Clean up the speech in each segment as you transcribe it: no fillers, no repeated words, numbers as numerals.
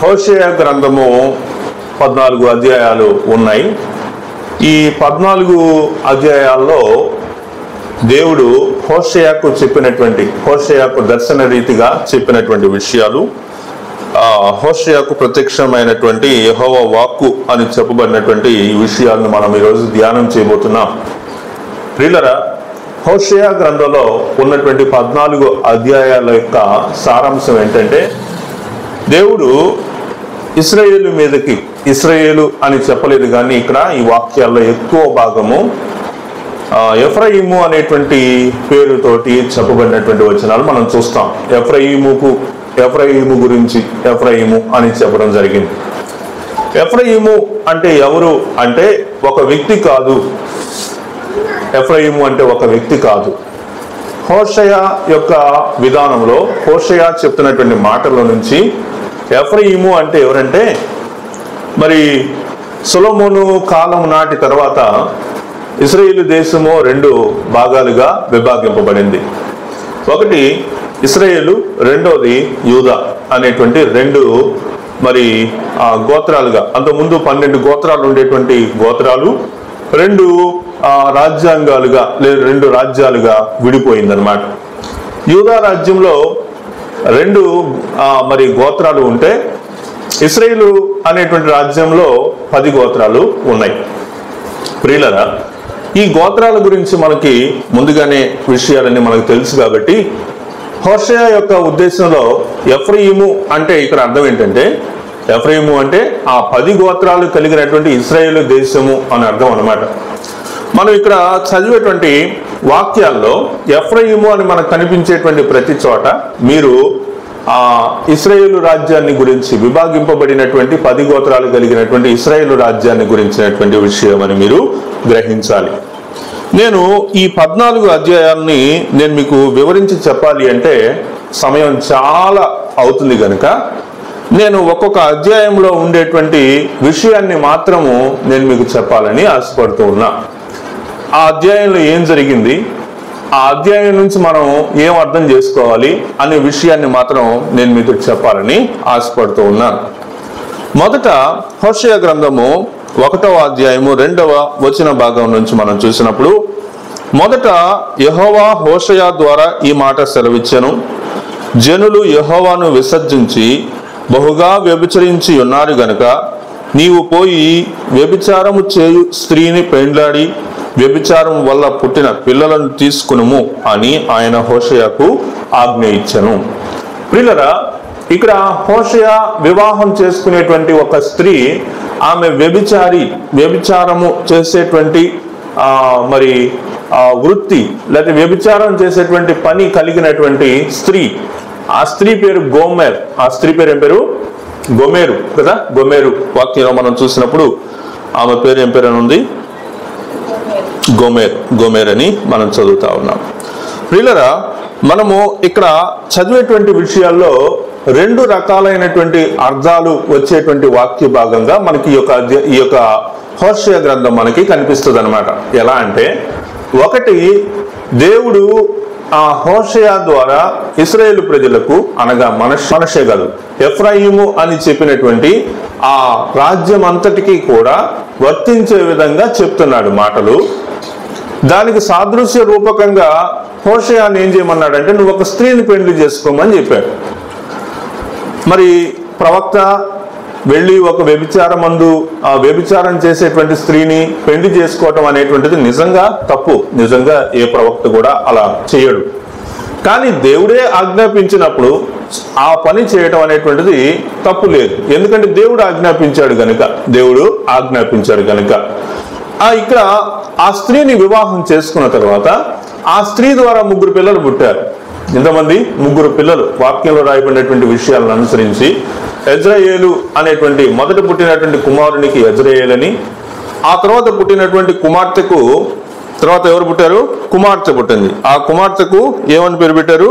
హోషేయ గ్రంథము 14 అధ్యాయాలు ఉన్నాయి. ఈ 14 అధ్యాయాల్లో దేవుడు హోషేయకు దర్శన రీతిగా చెప్పినటువంటి విషయాలు, హోషేయకు ప్రత్యక్షమైనటువంటి యెహోవా వాక్కు అని చెప్పబడినటువంటి ఈ విషయాలను మనం ఈరోజు ధ్యానం చేయబోతున్నాం. ప్రియులారా, హోషేయ గ్రంథంలో ఉన్నటువంటి 14 అధ్యాయాల యొక్క సారాంశం ఏంటంటే, దేవుడు ఇశ్రాయేలు అని చెప్పలేదు, కానీ ఇక్కడ ఈ వాక్యాల్లో ఎక్కువ భాగము ఎఫ్రాయిము అనేటువంటి పేరుతోటి చెప్పబడినటువంటి వచనాలు మనం చూస్తాం. ఎఫ్రాయిము గురించి ఎఫ్రాయిము అని చెప్పడం జరిగింది. ఎఫ్రాయిము అంటే ఎవరు అంటే ఒక వ్యక్తి కాదు. ఎఫ్రాయిము అంటే ఒక వ్యక్తి కాదు. హోషేయ యొక్క విధానంలో హోషేయ చెప్తున్నటువంటి మాటల నుంచి ఎఫ్రాయిము అంటే ఎవరంటే, మరి సొలొమోను కాలం నాటి తర్వాత ఇశ్రాయేలు దేశము 2 భాగాలుగా విభాగింపబడింది. ఒకటి ఇశ్రాయేలు, రెండోది యూదా అనేటువంటి 2 మరి గోత్రాలుగా, అంతకుముందు 12 గోత్రాలు ఉండేటువంటి గోత్రాలు 2 రాజ్యాంగాలుగా లేదా 2 రాజ్యాలుగా విడిపోయిందనమాట. యూదా రాజ్యంలో 2 మరి గోత్రాలు ఉంటే, ఇశ్రాయేలు అనేటువంటి రాజ్యంలో 10 గోత్రాలు ఉన్నాయి. ప్రియులారా, ఈ గోత్రాల గురించి మనకి ముందుగానే విషయాలన్నీ మనకు తెలుసు కాబట్టి, హోషేయ యొక్క ఉద్దేశంలో ఎఫ్రాయిము అంటే ఇక్కడ అర్థం ఏంటంటే, ఎఫ్రాయిము అంటే ఆ 10 గోత్రాలు కలిగినటువంటి ఇశ్రాయేలు దేశము అని అర్థం అన్నమాట. మనం ఇక్కడ చదివేటువంటి వాక్యాల్లో ఎఫ్రాయిము అని మనకు కనిపించేటువంటి ప్రతి చోట మీరు ఆ ఇశ్రాయేలు రాజ్యాన్ని గురించి, విభాగింపబడినటువంటి 10 గోత్రాలు కలిగినటువంటి ఇశ్రాయేలు రాజ్యాన్ని గురించినటువంటి విషయం అని మీరు గ్రహించాలి. నేను ఈ 14 అధ్యాయాన్ని నేను మీకు వివరించి చెప్పాలి అంటే సమయం చాలా అవుతుంది కనుక, నేను ఒక్కొక్క అధ్యాయంలో ఉండేటువంటి విషయాన్ని మాత్రము నేను మీకు చెప్పాలని ఆశపడుతూ ఉన్నా. ఆ అధ్యాయంలో ఏం జరిగింది, ఆ అధ్యాయం నుంచి మనం ఏం అర్థం చేసుకోవాలి అనే విషయాన్ని మాత్రం నేను మీతో చెప్పాలని ఆశపడుతూ ఉన్నాను. మొదట హోషేయ గ్రంథము 1వ అధ్యాయము 2వ వచన భాగం నుంచి మనం చూసినప్పుడు, మొదట యెహోవా హోషేయ ద్వారా ఈ మాట సెలవిచ్చెను. జనులు యెహోవాను విసర్జించి బహుగా వ్యభిచరించి ఉన్నారు గనుక నీవు పోయి వ్యభిచారము చేయు స్త్రీని పెండ్లాడి వ్యభిచారం వల్ల పుట్టిన పిల్లలను తీసుకునుము అని ఆయన హోషేయకు ఆజ్ఞ ఇచ్చెను. ప్రియులారా, ఇక్కడ హోషేయ వివాహం చేసుకునేటువంటి ఒక స్త్రీ, ఆమె వ్యభిచారము చేసేటువంటి మరి వృత్తి లేదా వ్యభిచారం చేసేటువంటి పని కలిగినటువంటి స్త్రీ. ఆ స్త్రీ పేరు గోమెర్. ఆ స్త్రీ పేరు ఏం పేరు? గోమెరు కదా. గోమెరు వాక్యంలో మనం చూసినప్పుడు ఆమె పేరు ఏం పేరు అని ఉంది? గోమెర్ అని మనం చదువుతా ఉన్నాం. ప్రియులారా, మనము ఇక్కడ చదివేటువంటి విషయాల్లో 2 రకాలైనటువంటి అర్థాలు వచ్చేటువంటి వాక్య భాగంగా మనకి ఈ యొక్క హోషేయ గ్రంథం మనకి కనిపిస్తుంది అనమాట. ఎలా అంటే, ఒకటి, దేవుడు ఆ హోషేయ ద్వారా ఇశ్రాయేలు ప్రజలకు, అనగా మనషే కాదు ఎఫ్రాయిము అని చెప్పినటువంటి ఆ రాజ్యం అంతటికీ కూడా వర్తించే విధంగా చెప్తున్నాడు మాటలు. దానికి సాదృశ్య రూపకంగా హోషేయాని ఏం చేయమన్నాడంటే, నువ్వు ఒక స్త్రీని పెళ్లి చేసుకోమని చెప్పాడు. మరి ప్రవక్త వెళ్ళి ఒక వ్యభిచారం చేసేటువంటి స్త్రీని పెళ్లి చేసుకోవటం అనేటువంటిది నిజంగా తప్పు. నిజంగా ఏ ప్రవక్త కూడా అలా చేయడు. కానీ దేవుడే ఆజ్ఞాపించినప్పుడు ఆ పని చేయటం అనేటువంటిది తప్పు లేదు. ఎందుకంటే దేవుడు ఆజ్ఞాపించాడు గనుక. ఇక్కడ ఆ స్త్రీని వివాహం చేసుకున్న తర్వాత ఆ స్త్రీ ద్వారా 3 పిల్లలు పుట్టారు. ఎంతమంది? 3 పిల్లలు. వాక్యంలో రాయబడినటువంటి విషయాలను అనుసరించి యజ్రెయేలు అనేటువంటి మొదట పుట్టినటువంటి కుమారునికి యజ్రెయేలు అని, ఆ తర్వాత పుట్టినటువంటి కుమార్తెకు, తర్వాత ఎవరు పుట్టారు? కుమార్తె పుట్టింది. ఆ కుమార్తెకు ఏమని పేరు పెట్టారు?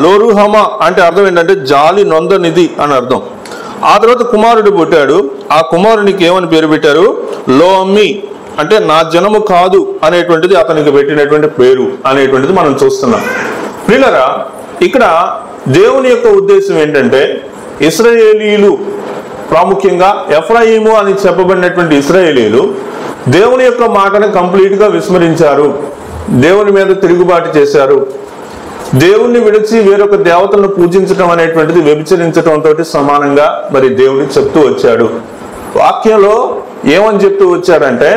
లోరుహమ అంటే అర్థం ఏంటంటే జాలి నొందనిది అని అర్థం. ఆ తర్వాత కుమారుడు పుట్టాడు. ఆ కుమారునికి ఏమని పేరు పెట్టారు? లోమి అంటే నా జనము కాదు అనేటువంటిది అతనికి పెట్టినటువంటి పేరు అనేటువంటిది మనం చూస్తున్నాం. ప్రియులారా, ఇక్కడ దేవుని యొక్క ఉద్దేశం ఏంటంటే ఇశ్రాయేలీలు, ప్రాముఖ్యంగా ఎఫ్రాయిము అని చెప్పబడినటువంటి ఇశ్రాయేలీలు దేవుని యొక్క మాటను కంప్లీట్గా విస్మరించారు, దేవుని మీద తిరుగుబాటు చేశారు. దేవుణ్ణి విడిచి వేరొక దేవతలను పూజించడం అనేటువంటిది వ్యభిచరించడంతో సమానంగా మరి దేవుడు చెప్తూ వచ్చాడు. వాక్యంలో ఏమని చెప్తూ వచ్చాడంటే,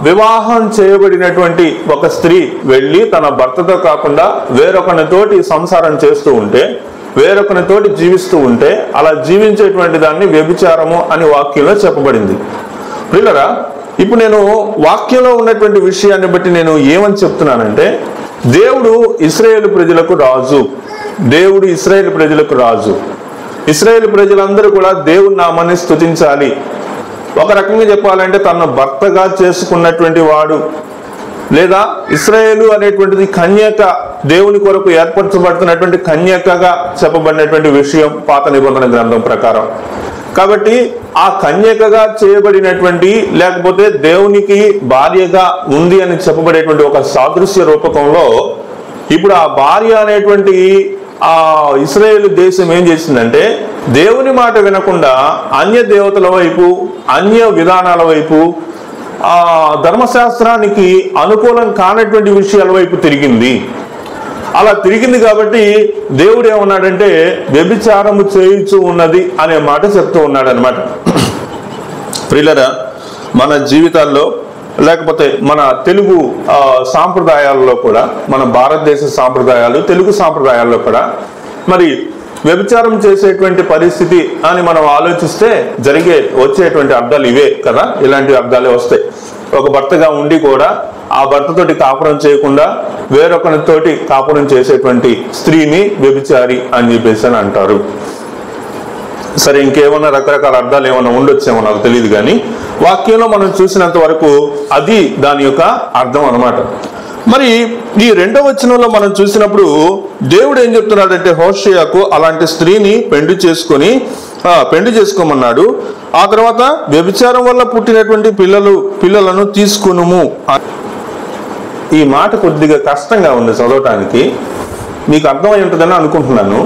వివాహం చేయబడినటువంటి ఒక స్త్రీ వెళ్ళి తన భర్తతో కాకుండా వేరొకనితోటి సంసారం చేస్తూ ఉంటే, వేరొకనితోటి జీవిస్తూ ఉంటే, అలా జీవించేటువంటి దాన్ని వ్యభిచారము అని వాక్యంలో చెప్పబడింది. ప్రియులారా, ఇప్పుడు నేను వాక్యంలో ఉన్నటువంటి విషయాన్ని బట్టి నేను ఏమని చెప్తున్నానంటే, దేవుడు ఇశ్రాయేలు ప్రజలకు రాజు, దేవుడు ఇశ్రాయేలు ప్రజలకు రాజు. ఇశ్రాయేలు ప్రజలందరూ కూడా దేవుని నామాన్ని స్తుతించాలి. ఒక రకంగా చెప్పాలంటే తన భర్తగా చేసుకున్నటువంటి వాడు, లేదా ఇశ్రాయేలు అనేటువంటిది కన్యక, దేవుని కొరకు ఏర్పరచబడుతున్నటువంటి కన్యకగా చెప్పబడినటువంటి విషయం పాత నిబంధన గ్రంథం ప్రకారం. కాబట్టి ఆ కన్యకగా చేయబడినటువంటి, లేకపోతే దేవునికి భార్యగా ఉంది అని చెప్పబడేటువంటి ఒక సాదృశ్య రూపకంలో ఇప్పుడు ఆ భార్య అనేటువంటి ఆ ఇశ్రాయేలు దేశం ఏం చేసిందంటే, దేవుని మాట వినకుండా అన్య దేవతల వైపు, అన్య విధానాల వైపు, ఆ ధర్మశాస్త్రానికి అనుకూలం కానటువంటి విషయాల వైపు తిరిగింది. అలా తిరిగింది కాబట్టి దేవుడు ఏమన్నాడంటే వ్యభిచారము చేయుచు ఉన్నది అనే మాట చెప్తూ ఉన్నాడు అనమాట. ప్రియులారా, మన జీవితాల్లో, లేకపోతే మన తెలుగు సాంప్రదాయాల్లో కూడా, మన భారతదేశ సాంప్రదాయాలు, తెలుగు సాంప్రదాయాల్లో కూడా మరి వ్యభిచారం చేసేటువంటి పరిస్థితి అని మనం ఆలోచిస్తే వచ్చేటువంటి అర్థాలు ఇవే కదా, ఇలాంటి అర్థాలే వస్తాయి. ఒక భర్తగా ఉండి కూడా ఆ భర్తతోటి కాపురం చేయకుండా వేరొకరితోటి కాపురం చేసేటువంటి స్త్రీని వ్యభిచారి అని చెప్పేసి అని అంటారు. సరే, ఇంకేమన్నా రకరకాల అర్థాలు ఏమైనా ఉండొచ్చేమో నాకు తెలియదు, కానీ వాక్యంలో మనం చూసినంత వరకు అది దాని యొక్క అర్థం అన్నమాట. మరి ఈ 2వ వచనంలో మనం చూసినప్పుడు దేవుడు ఏం చెప్తున్నాడంటే, హోషేయకు అలాంటి స్త్రీని పెళ్లి చేసుకోమన్నాడు. ఆ తర్వాత వ్యభిచారం వల్ల పుట్టినటువంటి పిల్లలను తీసుకునుము. ఈ మాట కొద్దిగా కష్టంగా ఉంది చదవటానికి, మీకు అర్థమై ఉంటుందని అనుకుంటున్నాను.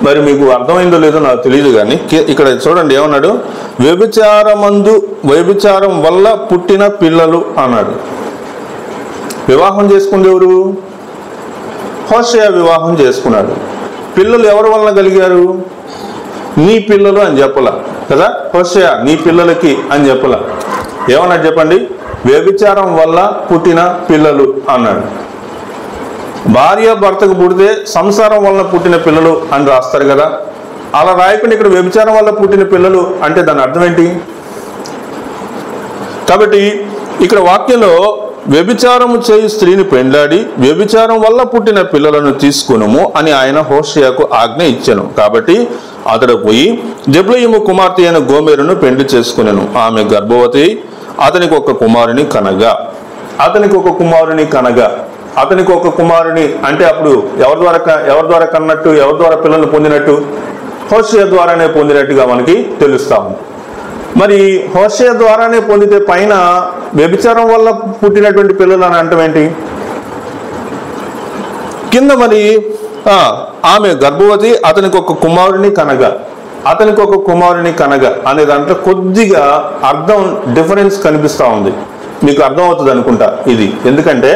మరి మీకు అర్థమైందో లేదో నాకు తెలియదు, కానీ ఇక్కడ చూడండి ఏమన్నాడు, వ్యభిచారం వల్ల పుట్టిన పిల్లలు అన్నాడు. వివాహం చేసుకుంది ఎవరు? హోషేయ వివాహం చేసుకున్నాడు. పిల్లలు ఎవరి వలన కలిగారు? నీ పిల్లలు అని చెప్పలా కదా, హోషేయ నీ పిల్లలకి అని చెప్పలా. ఏమన్నాడు చెప్పండి? వ్యభిచారం వల్ల పుట్టిన పిల్లలు అన్నాడు. భార్య భర్తకు పుడితే సంసారం వలన పుట్టిన పిల్లలు అని రాస్తారు కదా, అలా రాయకుండా ఇక్కడ వ్యభిచారం వల్ల పుట్టిన పిల్లలు అంటే దాని అర్థం ఏంటి? కాబట్టి ఇక్కడ వాక్యంలో వ్యభిచారము చేయు స్త్రీని పెండ్లాడి వ్యభిచారం వల్ల పుట్టిన పిల్లలను తీసుకునుము అని ఆయన హోషేయకు ఆజ్ఞ ఇచ్చెను. కాబట్టి అతడు పోయి జెబ్లయీము కుమార్తె అయిన గోమెరును పెండ్లి చేసుకునెను. ఆమె గర్భవతి, అతనికి ఒక కుమారుని కనగా అతనికి ఒక కుమారుని అంటే అప్పుడు ఎవరి ద్వారా కన్నట్టు, ఎవరి ద్వారా పిల్లల్ని పొందినట్టు? హోషేయ ద్వారానే పొందినట్టుగా మనకి తెలుస్తా ఉంది. మరి హోషేయ ద్వారానే పొందితే పైన వ్యభిచారం వల్ల పుట్టినటువంటి పిల్లలు అని అంటాం ఏంటి? కింద మరి ఆమె గర్భవతి, అతనికి ఒక కుమారుని కనగా అనే దాంట్లో కొద్దిగా అర్థం డిఫరెన్స్ కనిపిస్తూ ఉంది. మీకు అర్థం అవుతుంది అనుకుంటా ఇది. ఎందుకంటే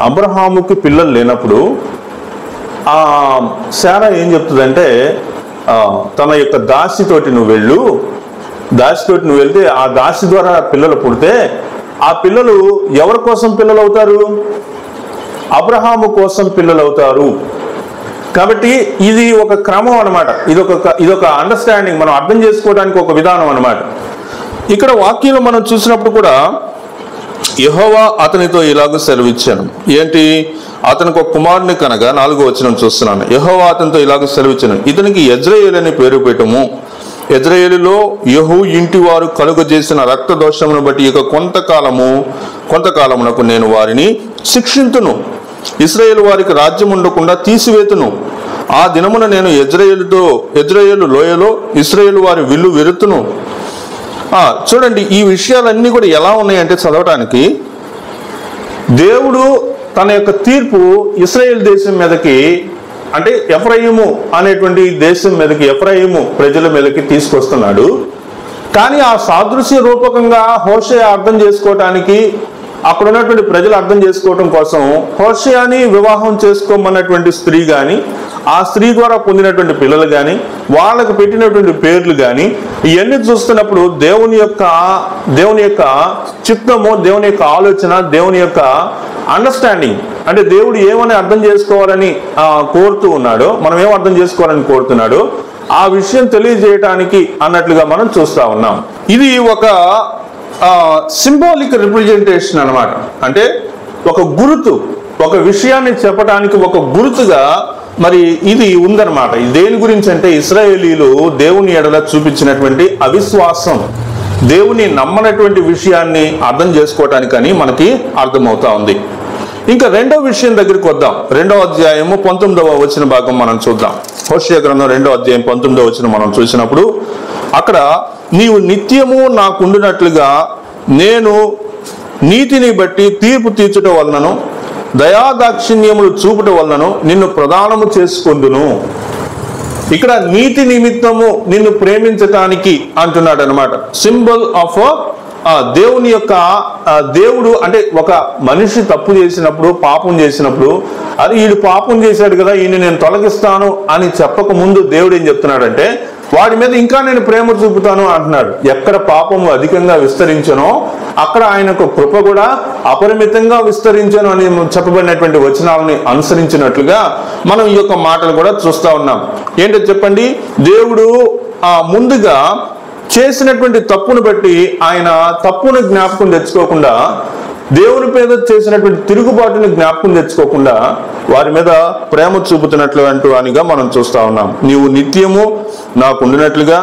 అబ్రహాముకి పిల్లలు లేనప్పుడు శారా ఏం చెప్తుందంటే, తన యొక్క దాసితోటి నువ్వు వెళ్తే ఆ దాసి ద్వారా పిల్లలు పుడితే ఆ పిల్లలు ఎవరి కోసం పిల్లలు అవుతారు? అబ్రహాము కోసం పిల్లలు అవుతారు. కాబట్టి ఇది ఒక క్రమం అనమాట, ఇదొక అండర్స్టాండింగ్, మనం అర్థం చేసుకోవడానికి ఒక విధానం అనమాట. ఇక్కడ వాక్యంలో మనం చూసినప్పుడు కూడా యెహోవా అతనితో ఇలాగ సెలవిచ్చాను. ఏంటి? అతనికి ఒక కుమారుని కనగా 4వ వచనం చూస్తున్నాను. యెహోవా అతనితో ఇలాగ సెలవిచ్చాను, ఇతనికి యెజ్రెయేలు అని పేరు పెట్టుము. యెజ్రెయేలులో యెహూ ఇంటి వారు కలుగజేసిన రక్త దోషమును బట్టి ఇక కొంతకాలమునకు నేను వారిని శిక్షింతును, ఇశ్రాయేలు వారికి రాజ్యం ఉండకుండా తీసివేతును. ఆ దినమున నేను యెజ్రెయేలు లోయలో ఇశ్రాయేలు వారి విల్లు విరుతును. చూడండి, ఈ విషయాలన్నీ కూడా ఎలా ఉన్నాయంటే చదవటానికి, దేవుడు తన యొక్క తీర్పు ఇశ్రాయేల్ దేశం మీదకి అంటే ఎఫ్రాయిము అనేటువంటి దేశం మీదకి, ఎఫ్రాయిము ప్రజల మీదకి తీసుకొస్తున్నాడు. కానీ ఆ సాదృశ్య రూపకంగా హోషేయ అర్థం చేసుకోవటానికి, అక్కడ ఉన్నటువంటి ప్రజలు అర్థం చేసుకోవటం కోసం హోషేయని వివాహం చేసుకోమన్నటువంటి స్త్రీ కానీ, ఆ స్త్రీ ద్వారా పొందినటువంటి పిల్లలు కానీ, వాళ్ళకు పెట్టినటువంటి పేర్లు కానీ, ఇవన్నీ చూస్తున్నప్పుడు దేవుని యొక్క చిత్తము, దేవుని యొక్క ఆలోచన, దేవుని యొక్క అండర్స్టాండింగ్, అంటే దేవుడు ఏమని అర్థం చేసుకోవాలని కోరుతూ ఉన్నాడో, మనం ఏం అర్థం చేసుకోవాలని కోరుతున్నాడో ఆ విషయం తెలియజేయటానికి అన్నట్లుగా మనం చూస్తా ఉన్నాం. ఇది ఒక సింబాలిక్ రిప్రజెంటేషన్ అన్నమాట. అంటే ఒక గుర్తు, ఒక విషయాన్ని చెప్పడానికి ఒక గుర్తుగా మరి ఇది ఉందన్నమాట. ఇది దేని గురించి అంటే ఇశ్రాయేలీలు దేవుని ఎడల చూపించినటువంటి అవిశ్వాసం, దేవుని నమ్మనటువంటి విషయాన్ని అర్థం చేసుకోవటానికని మనకి అర్థమవుతా ఉంది. ఇంకా రెండో విషయం దగ్గరికి వద్దాం. 2వ అధ్యాయము 19వ వచన భాగం మనం చూద్దాం. హోషేయ గ్రంథం 2వ అధ్యాయం 19వ వచనం మనం చూసినప్పుడు అక్కడ నీవు నిత్యము నాకుండునట్లుగా నేను నీతిని బట్టి తీర్పు తీర్చుట వలనను దయాదాక్షిణ్యములు చూపుట వలనను నిన్ను ప్రదానము చేసుకొందును. ఇక్కడ నీతి నిమిత్తము నిన్ను ప్రేమించటానికి అంటున్నాడు అనమాట. సింబల్ ఆఫ్ దేవుని యొక్క, దేవుడు అంటే ఒక మనిషి తప్పు చేసినప్పుడు, పాపం చేసినప్పుడు, అది వీడు పాపం చేశాడు కదా, ఈయన నేను తొలగిస్తాను అని చెప్పక ముందు దేవుడు ఏం చెప్తున్నాడంటే వాడి మీద ఇంకా నేను ప్రేమ చూపుతాను అంటున్నాడు. ఎక్కడ పాపము అధికంగా విస్తరించనో అక్కడ ఆయనకు కృప కూడా అపరిమితంగా విస్తరించను అని చెప్పబడినటువంటి వచనాలని అనుసరించినట్లుగా మనం ఈ యొక్క మాటలు కూడా చూస్తా ఉన్నాం. ఏంటో చెప్పండి, దేవుడు ముందుగా చేసినటువంటి తప్పును బట్టి ఆయన తప్పును జ్ఞాపకం తెచ్చుకోకుండా, దేవుని మీద చేసినటువంటి తిరుగుబాటుని జ్ఞాపకం తెచ్చుకోకుండా వారి మీద ప్రేమ చూపుతున్నట్లు అనిగా మనం చూస్తా ఉన్నాం. నీవు నిత్యము నాకుండినట్లుగా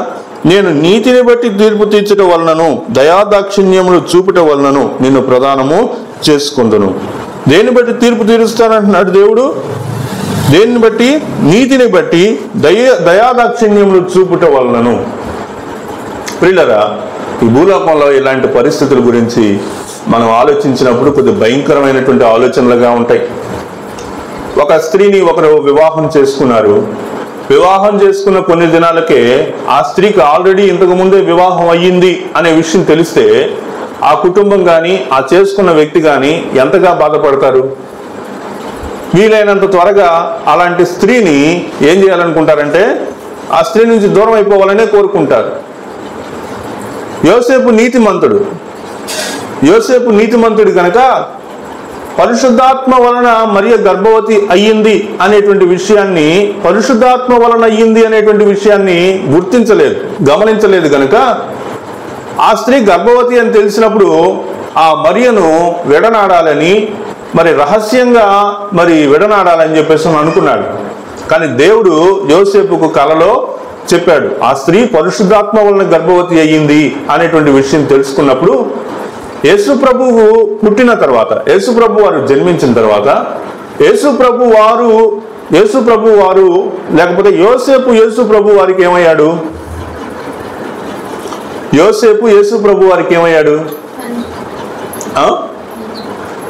నేను నీతిని బట్టి తీర్పు తీర్చుట వలనను దయాదాక్షిణ్యములు చూపుట వలనను నిన్ను ప్రదానము చేసుకుందును. దేన్ని బట్టి తీర్పు తీరుస్తానంటున్నాడు దేవుడు? దేన్ని బట్టి? నీతిని బట్టి దయాదాక్షిణ్యములు చూపుట వలనను. ప్రియులారా, ఈ భూలోకంలో ఇలాంటి పరిస్థితుల గురించి మనం ఆలోచించినప్పుడు కొద్ది భయంకరమైనటువంటి ఆలోచనలుగా ఉంటాయి. ఒక స్త్రీని ఒకరు వివాహం చేసుకున్నారు. వివాహం చేసుకున్న కొన్ని దినాలకే ఆ స్త్రీకి ఆల్రెడీ ఇంతకు ముందే వివాహం అయ్యింది అనే విషయం తెలిస్తే ఆ కుటుంబం కానీ, ఆ చేసుకున్న వ్యక్తి కానీ ఎంతగా బాధపడతారు? వీలైనంత త్వరగా అలాంటి స్త్రీని ఏం చేయాలనుకుంటారంటే ఆ స్త్రీ నుంచి దూరం అయిపోవాలనే కోరుకుంటారు. యోసేపు నీతిమంతుడు కనుక పరిశుద్ధాత్మ వలన మరియ గర్భవతి అయ్యింది అనేటువంటి విషయాన్ని, పరిశుద్ధాత్మ వలన అయ్యింది అనేటువంటి విషయాన్ని గమనించలేదు కనుక ఆ స్త్రీ గర్భవతి అని తెలిసినప్పుడు ఆ మరియను విడనాడాలని, మరి రహస్యంగా విడనాడాలని చెప్పేసి అనుకున్నాడు. కానీ దేవుడు యోసేపుకు కలలో చెప్పాడు, ఆ స్త్రీ పరిశుద్ధాత్మ వలన గర్భవతి అయ్యింది అనేటువంటి విషయం తెలుసుకున్నప్పుడు యేసు ప్రభువు పుట్టిన తర్వాత, యేసు ప్రభు వారు జన్మించిన తర్వాత యేసు ప్రభు వారు లేకపోతే యేసు ప్రభు వారికి ఏమయ్యాడు? యేసు ప్రభు వారికి ఏమయ్యాడు?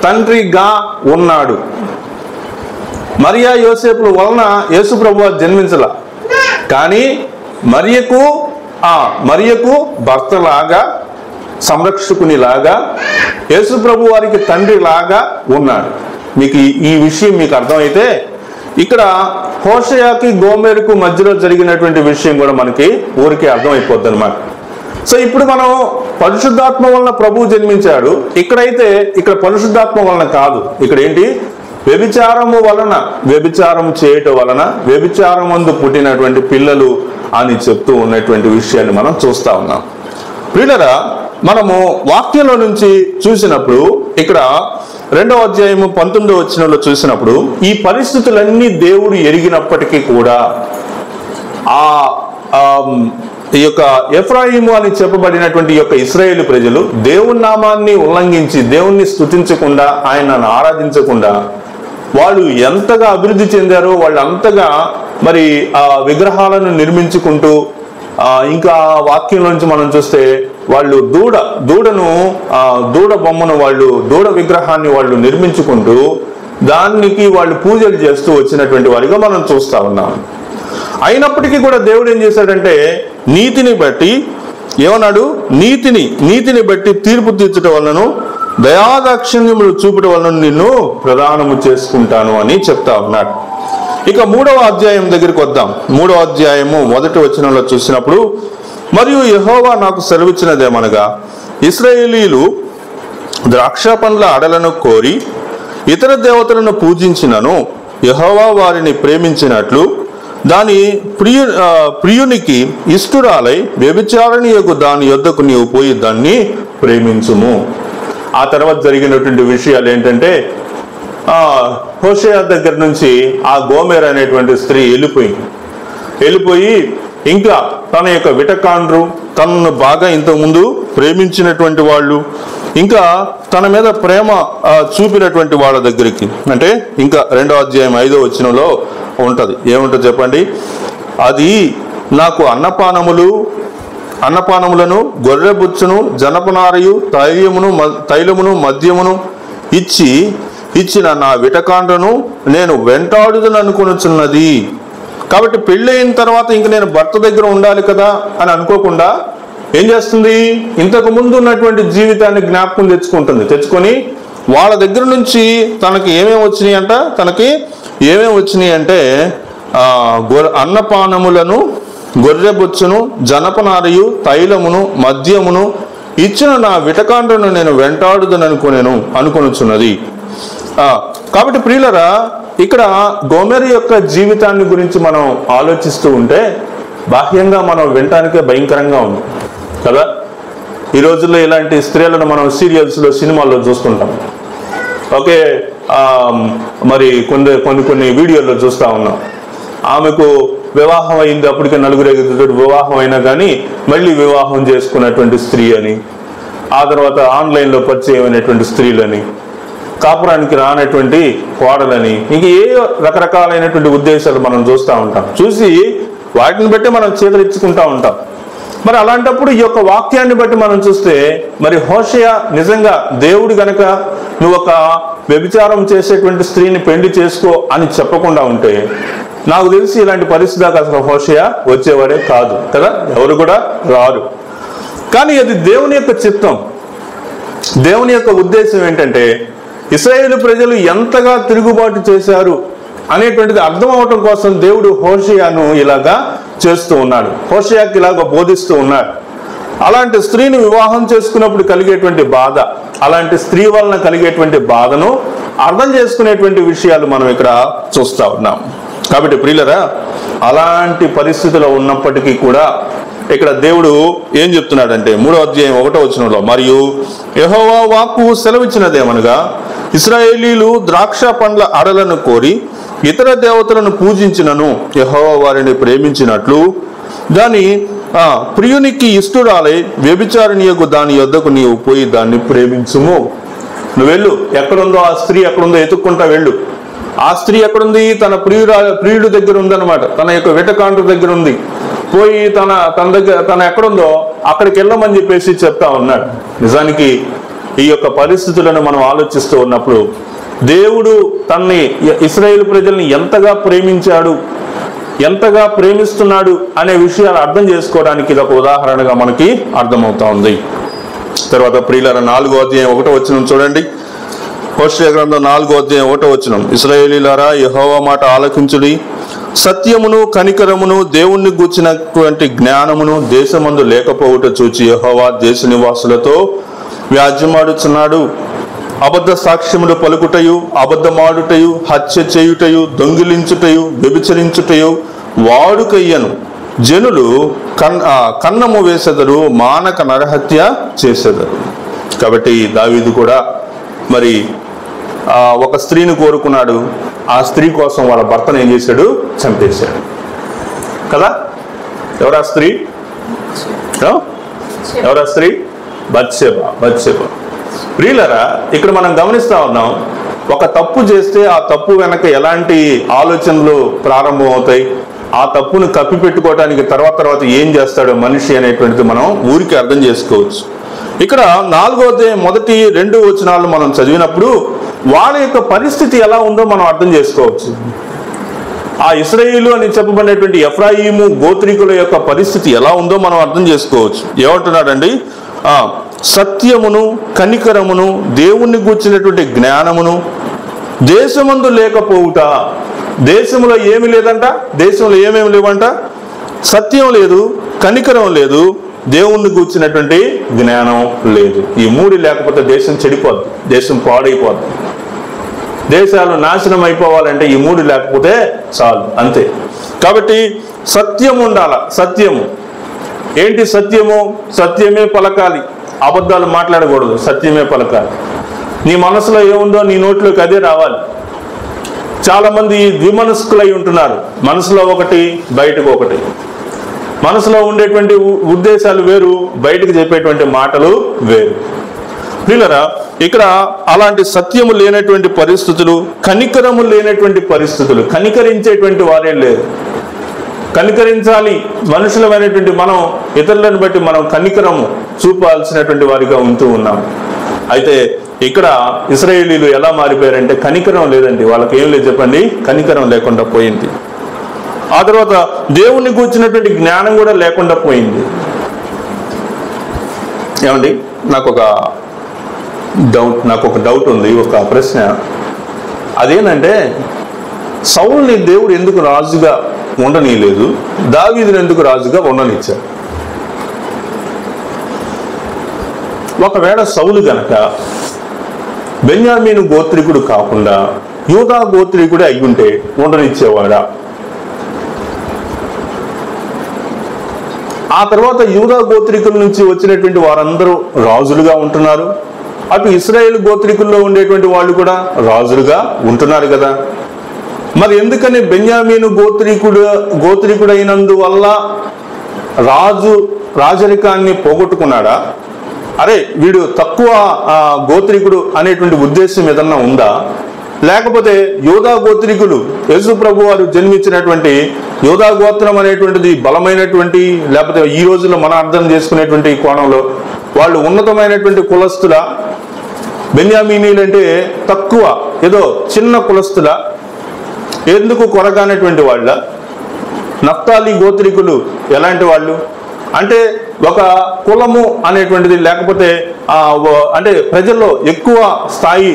తండ్రిగా ఉన్నాడు. మరియా యోసేపుల వలన యేసు ప్రభు వారు జన్మించలా, కానీ మరియకు భర్తలాగా, సంరక్షకునిలాగా, యేసు ప్రభు వారికి తండ్రి లాగా ఉన్నాడు. మీకు ఈ విషయం మీకు అర్థమైతే ఇక్కడ హోషేయకి గోమెరుకు మధ్యలో జరిగినటువంటి విషయం కూడా మనకి ఊరికే అర్థమైపోద్ది అనమాట. సో ఇప్పుడు మనం పరిశుద్ధాత్మ వలన ప్రభువు జన్మించాడు. ఇక్కడ పరిశుద్ధాత్మ వలన కాదు. ఇక్కడ ఏంటి? వ్యభిచారం చేయటం వలన వ్యభిచారమందు పుట్టినటువంటి పిల్లలు అని చెప్తూ ఉన్నటువంటి విషయాన్ని మనం చూస్తా ఉన్నాం. ప్రియులారా, మనము వాక్యంలో నుంచి చూసినప్పుడు ఇక్కడ 2వ అధ్యాయము 19వ వచనంలో చూసినప్పుడు ఈ పరిస్థితులన్నీ దేవుడు ఎరిగినప్పటికీ కూడా ఈ యొక్క ఎఫ్రాయిము అని చెప్పబడినటువంటి ఈ యొక్క ఇశ్రాయేలు ప్రజలు దేవుని నామాన్ని ఉల్లంఘించి, దేవుణ్ణి స్తుతించకుండా, ఆయనను ఆరాధించకుండా వాళ్ళు ఎంతగా అభివృద్ధి చెందారో, వాళ్ళు అంతగా విగ్రహాలను నిర్మించుకుంటూ, ఇంకా వాక్యం నుంచి మనం చూస్తే వాళ్ళు దూడ బొమ్మను, వాళ్ళు దూడ విగ్రహాన్ని వాళ్ళు నిర్మించుకుంటూ దానికి వాళ్ళు పూజలు చేస్తూ వచ్చినటువంటి వారిగా మనం చూస్తా ఉన్నాం. అయినప్పటికీ కూడా దేవుడు ఏం చేశాడంటే నీతిని బట్టి ఏమన్నాడు, నీతిని బట్టి తీర్పు తీర్చడం వలన దయాదాక్షిణ్యములు చూపడం వలన నిన్ను ప్రదానము చేసుకుంటాను అని చెప్తా ఉన్నాడు. ఇక 3వ అధ్యాయం దగ్గరికి వద్దాం. 3వ అధ్యాయము 1వ వచనంలో చూసినప్పుడు, మరియు యెహోవా నాకు సెలవిచ్చినదేమనగా, ఇశ్రాయేలీయులు ద్రాక్ష పండ్ల అడలను కోరి ఇతర దేవతలను పూజించినను యెహోవా వారిని ప్రేమించినట్లు దాని ప్రియునికి ఇష్టురాలై వ్యభిచారణీయకు దాని యొద్దకు నీవు పోయి దాన్ని ప్రేమించుము. ఆ తర్వాత జరిగినటువంటి విషయాలు ఏంటంటే, హోషేయ దగ్గర నుంచి ఆ గోమెర్ అనేటువంటి స్త్రీ వెళ్ళిపోయి ఇంకా తన యొక్క విటకాండ్రు, తనను బాగా ఇంతకుముందు ప్రేమించినటువంటి వాళ్ళు, ఇంకా తన మీద ప్రేమ చూపినటువంటి వాళ్ళ దగ్గరికి, అంటే ఇంకా 2వ అధ్యాయం 5వ వచనంలో ఉంటది. ఏముంటుంది చెప్పండి, అది నాకు అన్నపానములను గొర్రెబుచ్చును జనపనారయు తైలమును మద్యమును ఇచ్చిన నా విటకాండ్రను నేను వెంటాడుదననుకొనుచున్నది. కాబట్టి పెళ్ళైన తర్వాత ఇంక నేను భర్త దగ్గర ఉండాలి కదా అని అనుకోకుండా ఏం చేస్తుంది, ఇంతకు ముందు ఉన్నటువంటి జీవితాన్ని జ్ఞాపకం తెచ్చుకొని వాళ్ళ దగ్గర నుంచి తనకి ఏమేమి వచ్చినాయి అంటే అన్నపానములను గొర్రెబొచ్చును జనపనారయు తైలమును మద్యమును ఇచ్చిన నా విటకాండ్రను నేను అనుకొనుచున్నది. కాబట్టి ప్రియులరా, ఇక్కడ గోమెరు యొక్క జీవితాన్ని గురించి మనం ఆలోచిస్తూ ఉంటే బాహ్యంగా మనం వినటానికే భయంకరంగా ఉంది కదా. ఈ రోజుల్లో ఇలాంటి స్త్రీలను మనం సీరియల్స్లో సినిమాల్లో చూస్తుంటాం. ఓకే, మరి కొన్ని వీడియోల్లో చూస్తూ ఉన్నాం. ఆమెకు వివాహం అయింది, అప్పటికే 4 వివాహం అయినా కానీ మళ్ళీ వివాహం చేసుకున్నటువంటి స్త్రీ అని, ఆ తర్వాత ఆన్లైన్లో పరిచయం అయినటువంటి స్త్రీలని, కాపురానికి రానటువంటి కోడలని, ఇంక ఏ రకరకాలైనటువంటి ఉద్దేశాలు మనం చూస్తూ ఉంటాం. చూసి వాటిని బట్టి మనం చేతులిచ్చుకుంటూ ఉంటాం. మరి అలాంటప్పుడు ఈ యొక్క వాక్యాన్ని బట్టి మనం చూస్తే, మరి హోషేయ నిజంగా దేవుడు గనక నువ్వు ఒక వ్యభిచారం చేసేటువంటి స్త్రీని పెళ్లి చేసుకో అని చెప్పకుండా ఉంటే నాకు తెలిసి ఇలాంటి పరిస్థితి దాకా అసలు హోషేయ వచ్చేవాడే కాదు కదా, ఎవరు కూడా రారు. కానీ అది దేవుని యొక్క చిత్తం. దేవుని యొక్క ఉద్దేశం ఏంటంటే ఇశ్రాయేలు ప్రజలు ఎంతగా తిరుగుబాటు చేశారు అనేటువంటిది అర్థం అవటం కోసం దేవుడు హోషేయను ఇలాగా చేస్తూ ఉన్నాడు, హోషేయకి ఇలాగ బోధిస్తూ ఉన్నాడు. అలాంటి స్త్రీని వివాహం చేసుకున్నప్పుడు కలిగేటువంటి బాధ, అలాంటి స్త్రీ వలన కలిగేటువంటి బాధను అర్థం చేసుకునేటువంటి విషయాలు మనం ఇక్కడ చూస్తూ ఉన్నాం. కాబట్టి ప్రియులరా, అలాంటి పరిస్థితిలో ఉన్నప్పటికీ కూడా ఇక్కడ దేవుడు ఏం చెప్తున్నాడంటే 3వ అధ్యాయం 1వ వచనంలో, మరియు యెహోవా వాక్కు సెలవిచ్చినదేమనగా, ఇశ్రాయేలీయులు ద్రాక్ష పండ్ల అడలను కోరి ఇతర దేవతలను పూజించినను యెహోవా వారిని ప్రేమించినట్లు దాని ప్రియునికి ఇష్టురాలై వ్యభిచారిణియకు దాని యొద్దకు నీవు పోయి దాన్ని ప్రేమించుము. నువ్వు వెళ్ళు, ఎక్కడుందో ఆ స్త్రీ ఎక్కడుందో ఎత్తుక్కుంటా వెళ్ళు. ఆ స్త్రీ ఎక్కడుంది, తన ప్రియుడు దగ్గర ఉందన్నమాట, తన యొక్క విటకాండ్రు దగ్గర ఉంది. పోయి తన ఎక్కడుందో అక్కడికి వెళ్ళమని చెప్పేసి చెప్తా ఉన్నాడు. నిజానికి ఈ యొక్క పరిస్థితులను మనం ఆలోచిస్తూ ఉన్నప్పుడు దేవుడు తన్ని ఇశ్రాయేలు ప్రజల్ని ఎంతగా ప్రేమించాడు, ఎంతగా ప్రేమిస్తున్నాడు అనే విషయాలు అర్థం చేసుకోవడానికి ఇది ఒక ఉదాహరణగా మనకి అర్థమవుతా ఉంది. తర్వాత ప్రియులారా 4వ అధ్యాయం 1వ వచనం చూడండి. హోషేయ గ్రంథం 4వ అధ్యాయం 1వ వచనం, ఇశ్రాయేలీయులారా యెహోవా మాట ఆలకించుడి, సత్యమును కనికరమును దేవుణ్ణి గూర్చినటువంటి జ్ఞానమును దేశమందు లేకపోవుట చూచి యెహోవా దేశ నివాసులతో వ్యాజ్యమాడుచున్నాడు. అబద్ధ సాక్ష్యములు పలుకుటయు, అబద్ధమాడుటయు, హత్య చేయుటయు, దొంగిలించుటయు, వ్యభిచరించుటయు వాడుకయ్యను జనులు కన్నము వేసెదరు, మానక నరహత్య చేసెదరు. కాబట్టి దావీదు కూడా మరి ఒక స్త్రీని కోరుకున్నాడు. ఆ స్త్రీ కోసం వాళ్ళ భర్తను ఏం చేశాడు, చంపేశాడు కదా. ఎవరా స్త్రీ? బత్షెబ. ప్రియులరా, ఇక్కడ మనం గమనిస్తా ఉన్నాం, ఒక తప్పు చేస్తే ఆ తప్పు వెనక ఎలాంటి ఆలోచనలు ప్రారంభం అవుతాయి, ఆ తప్పును కప్పిపెట్టుకోవడానికి తర్వాత ఏం చేస్తాడో మనిషి అనేటువంటిది మనం ఊరికి అర్థం చేసుకోవచ్చు. ఇక్కడ 4వ అధ్యాయం 1, 2 వచనాలు మనం చదివినప్పుడు వాళ్ళ యొక్క పరిస్థితి ఎలా ఉందో మనం అర్థం చేసుకోవచ్చు. ఆ ఇశ్రాయేలు అని చెప్పబడినటువంటి ఎఫ్రాయిము గోత్రికుల యొక్క పరిస్థితి ఎలా ఉందో మనం అర్థం చేసుకోవచ్చు. ఏమంటున్నాడండి? సత్యమును కనికరమును దేవుణ్ణి గూర్చినటువంటి జ్ఞానమును దేశమందు లేకపోవుట. దేశంలో ఏమి లేదంట, దేశంలో ఏమేమి లేవంట, సత్యం లేదు, కనికరం లేదు, దేవుణ్ణి గూర్చినటువంటి జ్ఞానం లేదు. ఈ మూడు లేకపోతే దేశం చెడిపోద్ది, దేశం పాడైపోద్ది. దేశాలు నాశనం అయిపోవాలంటే ఈ మూడు లేకపోతే చాలు, అంతే. కాబట్టి సత్యం ఉండాల. సత్యము ఏంటి? సత్యము సత్యమే పలకాలి, అబద్ధాలు మాట్లాడకూడదు, సత్యమే పలకాలి. నీ మనసులో ఏముందో నీ నోట్లోకి అదే రావాలి. చాలా మంది ద్విమనస్కులై ఉంటున్నారు. మనసులో ఒకటి, బయటకు ఒకటి. మనసులో ఉండేటువంటి ఉద్దేశాలు వేరు, బయటకు చెప్పేటువంటి మాటలు వేరు. ప్రియులారా, ఇక్కడ అలాంటి సత్యము లేనటువంటి పరిస్థితులు, కనికరము లేనటువంటి పరిస్థితులు. కనికరించేటువంటి వారే లేరు. కనికరించాలి మనుషులమైనటువంటి మనం, ఇతరులను బట్టి మనం కనికరము చూపాల్సినటువంటి వారిగా ఉంటూ ఉన్నాం. అయితే ఇక్కడ ఇశ్రాయేలీలు ఎలా మారిపోయారంటే కనికరం లేదండి. వాళ్ళకి ఏం లేదు చెప్పండి, కనికరం లేకుండా పోయింది. ఆ తర్వాత దేవుణ్ణి గూర్చినటువంటి జ్ఞానం కూడా లేకుండా పోయింది. ఏమండి, నాకు ఒక డౌట్ ఉంది, ఒక ప్రశ్న. అదేంటంటే, సౌలుని దేవుడు ఎందుకు రాజుగా ఉండనీయలేదు, దావీదుని ఎందుకు రాజుగా ఉండనిచ్చారు? ఒకవేళ సౌలు గనక బెన్యామీను గోత్రికుడు కాకుండా యూదా గోత్రికుడే అయ్యుంటే ఉండనిచ్చేవాడా? ఆ తర్వాత యూదా గోత్రికుల నుంచి వచ్చినటువంటి వారందరూ రాజులుగా ఉంటున్నారు. అటు ఇశ్రాయేలు గోత్రికుల్లో ఉండేటువంటి వాళ్ళు కూడా రాజులుగా ఉంటున్నారు కదా. మరి ఎందుకని బెన్యామీను గోత్రికుడైనందువల్ల రాజరికాన్ని పోగొట్టుకున్నాడా? అరే వీడు తక్కువ గోత్రికుడు అనేటువంటి ఉద్దేశం ఏదన్నా ఉందా? లేకపోతే యూదా గోత్రికులు, యేసు ప్రభు వారు జన్మించినటువంటి యూదా గోత్రం అనేటువంటిది బలమైనటువంటి, లేకపోతే ఈ రోజుల్లో మనం అర్థం చేసుకునేటువంటి కోణంలో వాళ్ళు ఉన్నతమైనటువంటి కులస్తుల, బెన్యామీనీలంటే తక్కువ ఏదో చిన్న కులస్తుల, ఎందుకు కొరగానటువంటి వాళ్ళ? నఫ్తాలి గోత్రికులు ఎలాంటి వాళ్ళు అంటే ఒక కులము అనేటువంటిది, లేకపోతే అంటే ప్రజల్లో ఎక్కువ స్థాయి,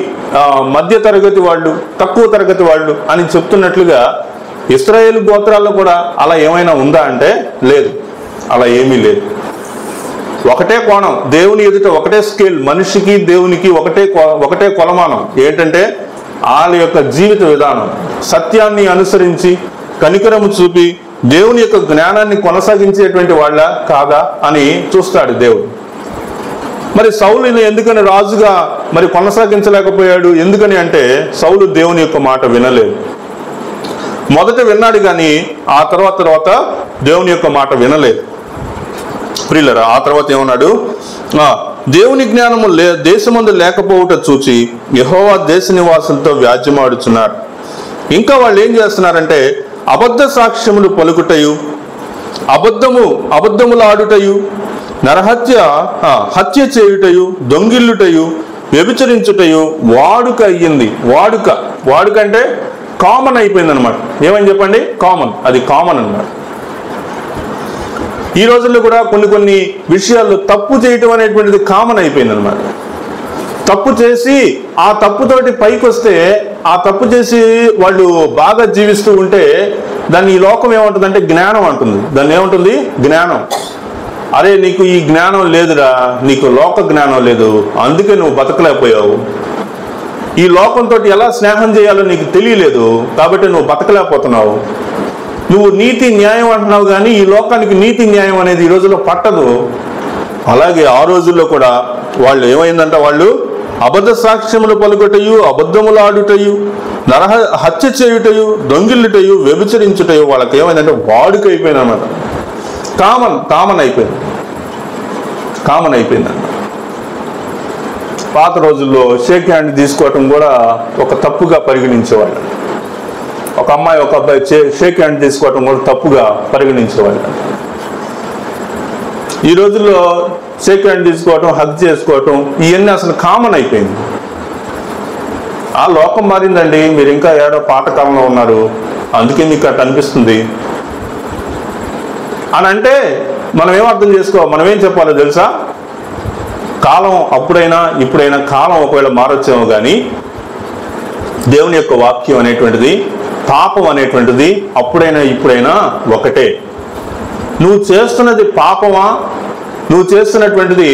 మధ్య తరగతి వాళ్ళు, తక్కువ తరగతి వాళ్ళు అని చెప్తున్నట్లుగా ఇశ్రాయేలు గోత్రాల్లో కూడా అలా ఏమైనా ఉందా అంటే లేదు, అలా ఏమీ లేదు. ఒకటే కోణం, దేవుని ఎదుట ఒకటే స్కేల్, మనిషికి దేవునికి ఒకటే కొలమానం. ఏంటంటే వాళ్ళ యొక్క జీవిత విధానం, సత్యాన్ని అనుసరించి కనికరము చూపి దేవుని యొక్క జ్ఞానాన్ని కొనసాగించేటువంటి వాళ్ళ కాదా అని చూస్తాడు దేవుడు. మరి సౌలుని ఎందుకని రాజుగా మరి కొనసాగించలేకపోయాడు? ఎందుకని అంటే సౌలు దేవుని యొక్క మాట వినలేదు. మొదట విన్నాడు కానీ ఆ తర్వాత దేవుని యొక్క మాట వినలేదు. ప్రియులారా, ఆ తర్వాత ఏమన్నాడు? దేవుని జ్ఞానము దేశమందు లేకపోవుట చూచి యెహోవా దేశ నివాసులతో వ్యాజ్యమాడుచున్నారు. ఇంకా వాళ్ళు ఏం చేస్తున్నారంటే అబద్ధ సాక్ష్యములు పలుకుటయు, అబద్ధములాడుటయు, హత్య చేయుటయు, దొంగిల్లుటయు, వ్యభిచరించుటయు వాడుక అయ్యింది. వాడుక అంటే కామన్ అయిపోయింది అనమాట. ఏమని చెప్పండి? కామన్. అది కామన్ అన్నమాట. ఈ రోజుల్లో కూడా కొన్ని విషయాల్లో తప్పు చేయటం అనేటువంటిది కామన్ అయిపోయింది అనమాట. తప్పు చేసి ఆ తప్పుతోటి పైకి వస్తే, ఆ తప్పు చేసి వాళ్ళు బాగా జీవిస్తూ ఉంటే దాన్ని ఈ లోకం ఏమంటుందంటే జ్ఞానం అంటుంది. దాన్ని ఏమంటుంది? జ్ఞానం. అరే నీకు ఈ జ్ఞానం లేదురా, నీకు లోక జ్ఞానం లేదు, అందుకే నువ్వు బతకలేకపోయావు. ఈ లోకంతో ఎలా స్నేహం చేయాలో నీకు తెలియలేదు కాబట్టి నువ్వు బతకలేకపోతున్నావు. నువ్వు నీతి న్యాయం అంటున్నావు కానీ ఈ లోకానికి నీతి న్యాయం అనేది ఈ రోజుల్లో పట్టదు. అలాగే ఆ రోజుల్లో కూడా వాళ్ళు ఏమైందంట, వాళ్ళు అబద్ధ సాక్ష్యములు పలుకుటయు, అబద్ధములాడుటయు, హత్య చేయుటయు, దొంగిల్లుటయు, వ్యభిచరించుటయు వాళ్ళకి ఏమైందంటే వాడుక అయిపోయింది అన్నమాట. కామన్ అయిపోయింది. పాత రోజుల్లో షేక్ హ్యాండ్ తీసుకోవటం కూడా ఒక తప్పుగా పరిగణించేవాళ్ళు. ఒక అమ్మాయి ఒక అబ్బాయి షేక్ హ్యాండ్ తీసుకోవటం కూడా తప్పుగా పరిగణించేవాళ్ళు. ఈ రోజుల్లో షేక్ హ్యాండ్ తీసుకోవటం, హగ్ చేసుకోవటం, ఇవన్నీ అసలు కామన్ అయిపోయింది. ఆ లోకం మారిందండి, మీరు ఇంకా ఏడో పాతకాలంలో ఉన్నారు, అందుకే మీకు అట్లా అనిపిస్తుంది అని అంటే మనం ఏం అర్థం చేసుకోవాలి, మనం ఏం చెప్పాలో తెలుసా? కాలం అప్పుడైనా ఇప్పుడైనా కాలం ఒకవేళ మారొచ్చేమో కానీ దేవుని యొక్క వాక్యం అనేటువంటిది, పాపం అనేటువంటిది అప్పుడైనా ఇప్పుడైనా ఒకటే. నువ్వు చేస్తున్నది పాపమా, నువ్వు చేస్తున్నటువంటిది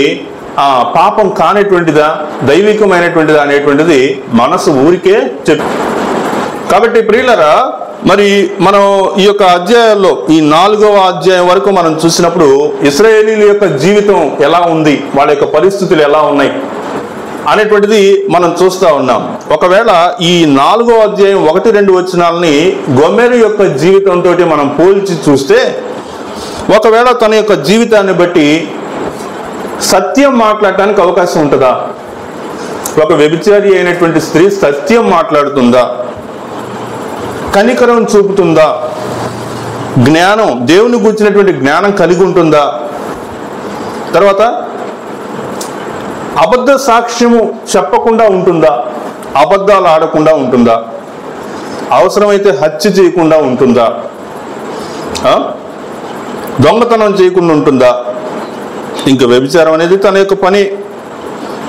పాపం కానిటువంటిదా, దైవికమైనటువంటిదా అనేటువంటిది మనసు ఊరికే చెప్పు. కాబట్టి ప్రియులరా, మరి మనం ఈ యొక్క అధ్యాయాల్లో ఈ 4వ అధ్యాయం వరకు మనం చూసినప్పుడు ఇశ్రాయేలీల యొక్క జీవితం ఎలా ఉంది, వాళ్ళ యొక్క పరిస్థితులు ఎలా ఉన్నాయి అనేటువంటిది మనం చూస్తూ ఉన్నాం. ఒకవేళ ఈ 4వ అధ్యాయం 1-2 వచనాలని గొమెరు యొక్క జీవితంతో మనం పోల్చి చూస్తే, ఒకవేళ తన యొక్క జీవితాన్ని బట్టి సత్యం మాట్లాడటానికి అవకాశం ఉంటుందా? ఒక వ్యభిచారి అయినటువంటి స్త్రీ సత్యం మాట్లాడుతుందా? కనికరం చూపుతుందా? జ్ఞానం, దేవుని గురించినటువంటి జ్ఞానం కలిగి ఉంటుందా? తర్వాత అబద్ధ సాక్ష్యము చెప్పకుండా ఉంటుందా? అబద్ధాలు ఆడకుండా ఉంటుందా? అవసరమైతే హత్య చేయకుండా ఉంటుందా? దొంగతనం చేయకుండా ఉంటుందా? ఇంకా వ్యభిచారం అనేది తన యొక్క పని.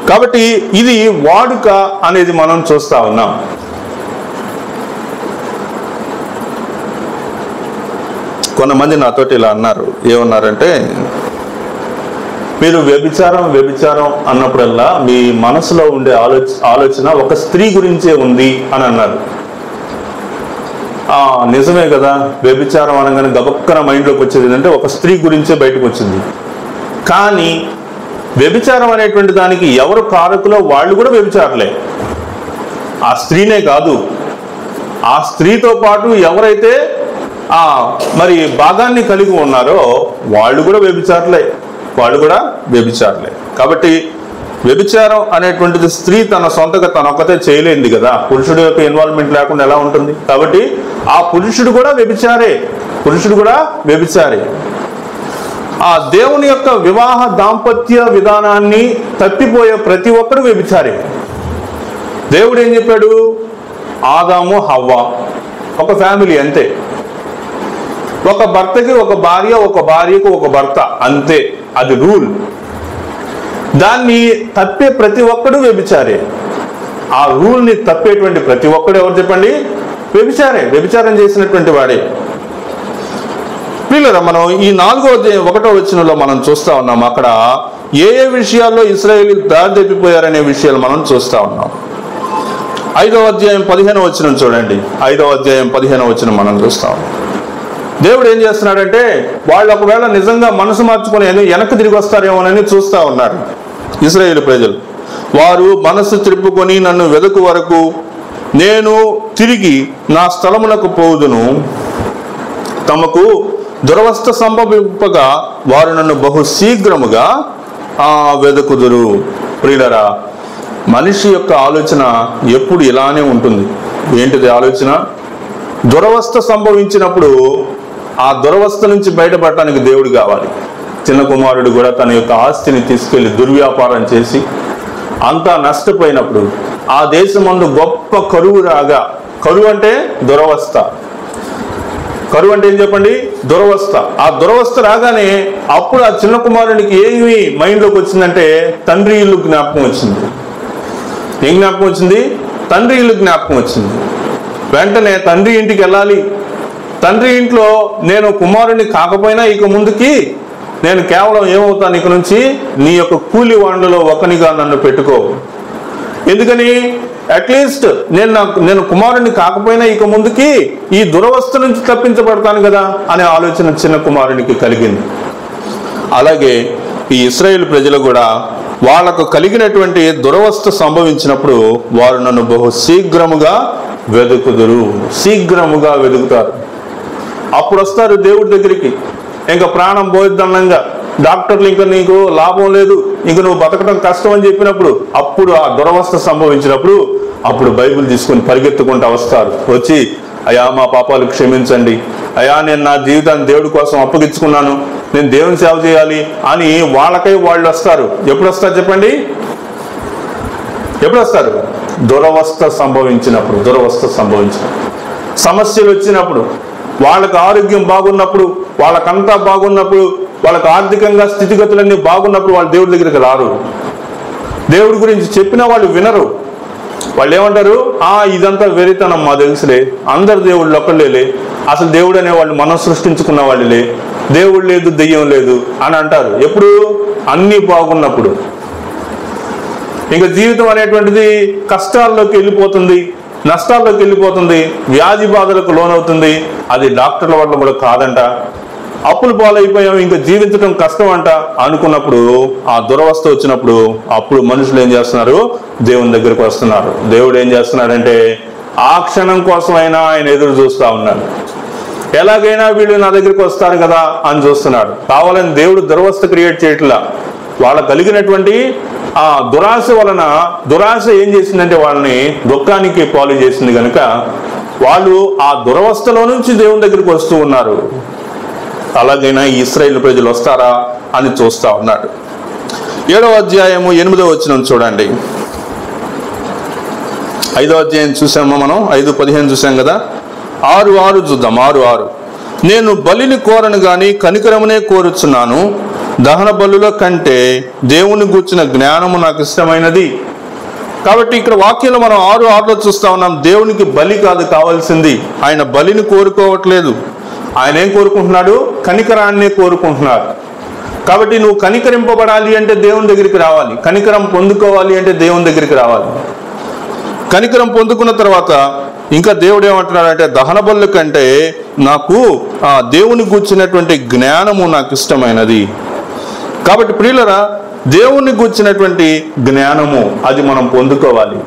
కాబట్టి ఇది వాడుక అనేది మనం చూస్తా ఉన్నాం. కొంతమంది నాతోటి ఇలా అన్నారు, ఏమన్నారంటే, మీరు వ్యభిచారం అన్నప్పుడల్లా మీ మనసులో ఉండే ఆలోచన ఒక స్త్రీ గురించే ఉంది అని అన్నారు. నిజమే కదా, వ్యభిచారం అనగానే గబక్కన మైండ్లోకి వచ్చేది ఏంటంటే ఒక స్త్రీ గురించే బయటకు వచ్చింది. కానీ వ్యభిచారం అనేటువంటి దానికి ఎవరు కారకులో వాళ్ళు కూడా వ్యభిచారులే. ఆ స్త్రీనే కాదు, ఆ స్త్రీతో పాటు ఎవరైతే మరి భాగాన్ని కలిగి ఉన్నారో వాళ్ళు కూడా వ్యభిచారులే. కాబట్టి వ్యభిచారం అనేటువంటిది స్త్రీ తన సొంతగా తనొక్కతే చేయలేంది కదా, పురుషుడి యొక్క ఇన్వాల్వ్మెంట్ లేకుండా ఎలా ఉంటుంది? కాబట్టి ఆ పురుషుడు కూడా వ్యభిచారే. ఆ దేవుని యొక్క వివాహ దాంపత్య విధానాన్ని తప్పిపోయే ప్రతి ఒక్కడు వ్యభిచారే. దేవుడు ఏం చెప్పాడు? ఆదాము హవ్వ ఒక ఫ్యామిలీ అంతే. ఒక భర్తకి ఒక భార్య, ఒక భార్యకు ఒక భర్త, అంతే. అది రూల్. దాన్ని తప్పే ప్రతి ఒక్కడు వ్యభిచారే. ఆ రూల్ని తప్పేటువంటి ప్రతి ఒక్కడు ఎవరు చెప్పండి? వ్యభిచారం చేసినటువంటి వాడే. పిల్లరా, మనం ఈ 4వ అధ్యాయం 1వ వచనంలో మనం చూస్తా ఉన్నాం. అక్కడ ఏ విషయాల్లో ఇశ్రాయేలీయులు దారి తప్పిపోయారనే విషయాలు మనం చూస్తా ఉన్నాం. 5వ అధ్యాయం 15వ వచనం చూడండి. 5వ అధ్యాయం 15వ వచనం మనం చూస్తాం. దేవుడు ఏం చేస్తున్నాడంటే, వాళ్ళు ఒకవేళ నిజంగా మనసు మార్చుకొని వెనక్కి తిరిగి వస్తారేమోనని చూస్తా ఉన్నారు ఇశ్రాయేలు ప్రజలు. వారు మనసు త్రిప్పుకొని నన్ను వెదకు వరకు నేను తిరిగి నా స్థలమునకు పోదును. తమకు దురవస్థ సంభవింపగా వారు నన్ను బహు శీఘ్రముగా వెదకుదురు. ప్రియులరా, మనిషి యొక్క ఆలోచన ఎప్పుడు ఇలానే ఉంటుంది. ఏంటిది ఆలోచన? దురవస్థ సంభవించినప్పుడు ఆ దురవస్థ నుంచి బయటపడటానికి దేవుడు కావాలి. చిన్న కుమారుడు కూడా తన యొక్క ఆస్తిని తీసుకెళ్లి దుర్వ్యాపారం చేసి అంతా నష్టపోయినప్పుడు ఆ దేశమందు గొప్ప కరువు రాగా, కరువు అంటే దురవస్థ, కరువు అంటే ఏం చెప్పండి? దురవస్థ. ఆ దురవస్థ రాగానే అప్పుడు ఆ చిన్న కుమారునికి ఏమి మైండ్లోకి వచ్చిందంటే తండ్రి ఇల్లు జ్ఞాపకం వచ్చింది. ఏం జ్ఞాపకం వచ్చింది? తండ్రి ఇల్లు జ్ఞాపకం వచ్చింది. వెంటనే తండ్రి ఇంటికి వెళ్ళాలి. తండ్రి ఇంట్లో నేను కుమారుని కాకపోయినా ఇక ముందుకి నేను కేవలం ఏమవుతాను, ఇక నుంచి నీ యొక్క కూలి వాండులో ఒకనిగా నన్ను పెట్టుకో. ఎందుకని? అట్లీస్ట్ నేను కుమారుని కాకపోయినా ఇక ముందుకి ఈ దురవస్థ నుంచి తప్పించబడతాను కదా అనే ఆలోచన చిన్న కుమారునికి కలిగింది. అలాగే ఈ ఇశ్రాయేలు ప్రజలు కూడా వాళ్ళకు కలిగినటువంటి దురవస్థ సంభవించినప్పుడు వారు నన్ను బహు శీఘ్రముగా వెతుకుతారు. అప్పుడు వస్తారు దేవుడి దగ్గరికి. ఇంకా ప్రాణం పోయిద్దన్నంగా, డాక్టర్లు ఇంకా నీకు లాభం లేదు, ఇంక నువ్వు బతకడం కష్టం అని చెప్పినప్పుడు, అప్పుడు ఆ దురవస్థ సంభవించినప్పుడు అప్పుడు బైబిల్ తీసుకొని పరిగెత్తుకుంటూ వస్తారు. వచ్చి, అయ్యా మా పాపాలు క్షమించండి, అయ్యా నేను నా జీవితాన్ని దేవుడి కోసం అప్పగించుకున్నాను, నేను దేవుని సేవ చేయాలి అని వాళ్ళకై వాళ్ళు వస్తారు. ఎప్పుడు వస్తారు చెప్పండి? ఎప్పుడు వస్తారు? దురవస్థ సంభవించినప్పుడు సమస్యలు వచ్చినప్పుడు, వాళ్ళకు ఆరోగ్యం బాగున్నప్పుడు, వాళ్ళకంతా బాగున్నప్పుడు, వాళ్ళకు ఆర్థికంగా స్థితిగతులన్నీ బాగున్నప్పుడు వాళ్ళు దేవుడి దగ్గరికి రారు. దేవుడి గురించి చెప్పినా వాళ్ళు వినరు. వాళ్ళు ఏమంటారు, ఇదంతా వెరితనం, మా తెలుసులే, అందరు దేవుళ్ళు ఒక్కళ్ళేలే, అసలు దేవుడు అనేవాళ్ళు మనం సృష్టించుకున్న వాళ్ళే, దేవుడు లేదు దెయ్యం లేదు అని అంటారు. ఎప్పుడు? అన్నీ బాగున్నప్పుడు. ఇంకా జీవితం అనేటువంటిది కష్టాల్లోకి వెళ్ళిపోతుంది, నష్టాల్లోకి వెళ్ళిపోతుంది, వ్యాధి బాధలకు లోనవుతుంది. అది డాక్టర్ల వల్ల కూడా కాదంట. అప్పులు పాలైపోయాం, ఇంకా జీవించడం కష్టం అంట అనుకున్నప్పుడు, ఆ దురవస్థ వచ్చినప్పుడు అప్పుడు మనుషులు ఏం చేస్తున్నారు? దేవుని దగ్గరికి వస్తున్నారు. దేవుడు ఏం చేస్తున్నాడంటే ఆ క్షణం కోసమైనా ఆయన ఎదురు చూస్తూ ఉన్నాడు. ఎలాగైనా వీళ్ళు నా దగ్గరికి వస్తారు కదా అని చూస్తున్నాడు. కావాలని దేవుడు దురవస్థ క్రియేట్ చేయట్లా. వాళ్ళకు కలిగినటువంటి ఆ దురాశ వలన, దురాశ ఏం చేసిందంటే వాళ్ళని దుఃఖానికి పాలు చేసింది కనుక వాళ్ళు ఆ దురవస్థలో నుంచి దేవుని దగ్గరికి వస్తూ ఉన్నారు. అలాగైనా ఇశ్రాయేలు ప్రజలు వస్తారా అని చూస్తా ఉన్నాడు. 7వ అధ్యాయము 8వ వచనం చూడండి. 5వ అధ్యాయం చూసామా మనం? 5:15 చూసాం కదా. 6:6 చూద్దాం. 6:6 నేను బలిని కోరను గాని కనికరమునే కోరుచున్నాను, దహన బలుల కంటే దేవుని గూర్చిన జ్ఞానము నాకు ఇష్టమైనది. కాబట్టి ఇక్కడ వాక్యంలో మనం 6:6లో చూస్తా ఉన్నాం. దేవునికి బలి కాదు కావాల్సింది, ఆయన బలిని కోరుకోవట్లేదు. ఆయన ఏం కోరుకుంటున్నాడు? కనికరాన్నే కోరుకుంటున్నాడు. కాబట్టి నువ్వు కనికరింపబడాలి అంటే దేవుని దగ్గరికి రావాలి, కనికరం పొందుకోవాలి అంటే దేవుని దగ్గరికి రావాలి. కనికరం పొందుకున్న తర్వాత ఇంకా దేవుడు ఏమంటున్నాడంటే దహన బలుల కంటే నాకు ఆ దేవుని గూర్చినటువంటి జ్ఞానము నాకు ఇష్టమైనది. కాబట్టి ప్రియులరా, దేవుని గూర్చినటువంటి జ్ఞానము అది మనం పొందుకోవాలి.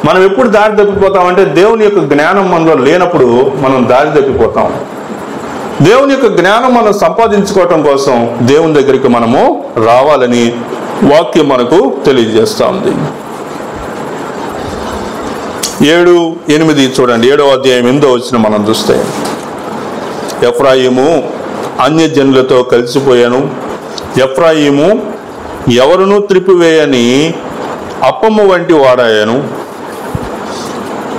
మనం ఎప్పుడు దారి తప్పిపోతామంటే దేవుని యొక్క జ్ఞానం మనలో లేనప్పుడు మనం దారి తప్పిపోతాం. దేవుని యొక్క జ్ఞానం మనం సంపాదించుకోవటం కోసం దేవుని దగ్గరికి మనము రావాలని వాక్యం మనకు తెలియజేస్తా ఉంది. 7:8 చూడండి. 7వ అధ్యాయం 8వ వచనం మనం చూస్తే, ఎఫ్రాయిము అన్యజనులతో కలిసిపోయాను, ఎఫ్రాయిము ఎవరునూ త్రిపివేయని అప్పము వంటి వాడాయను,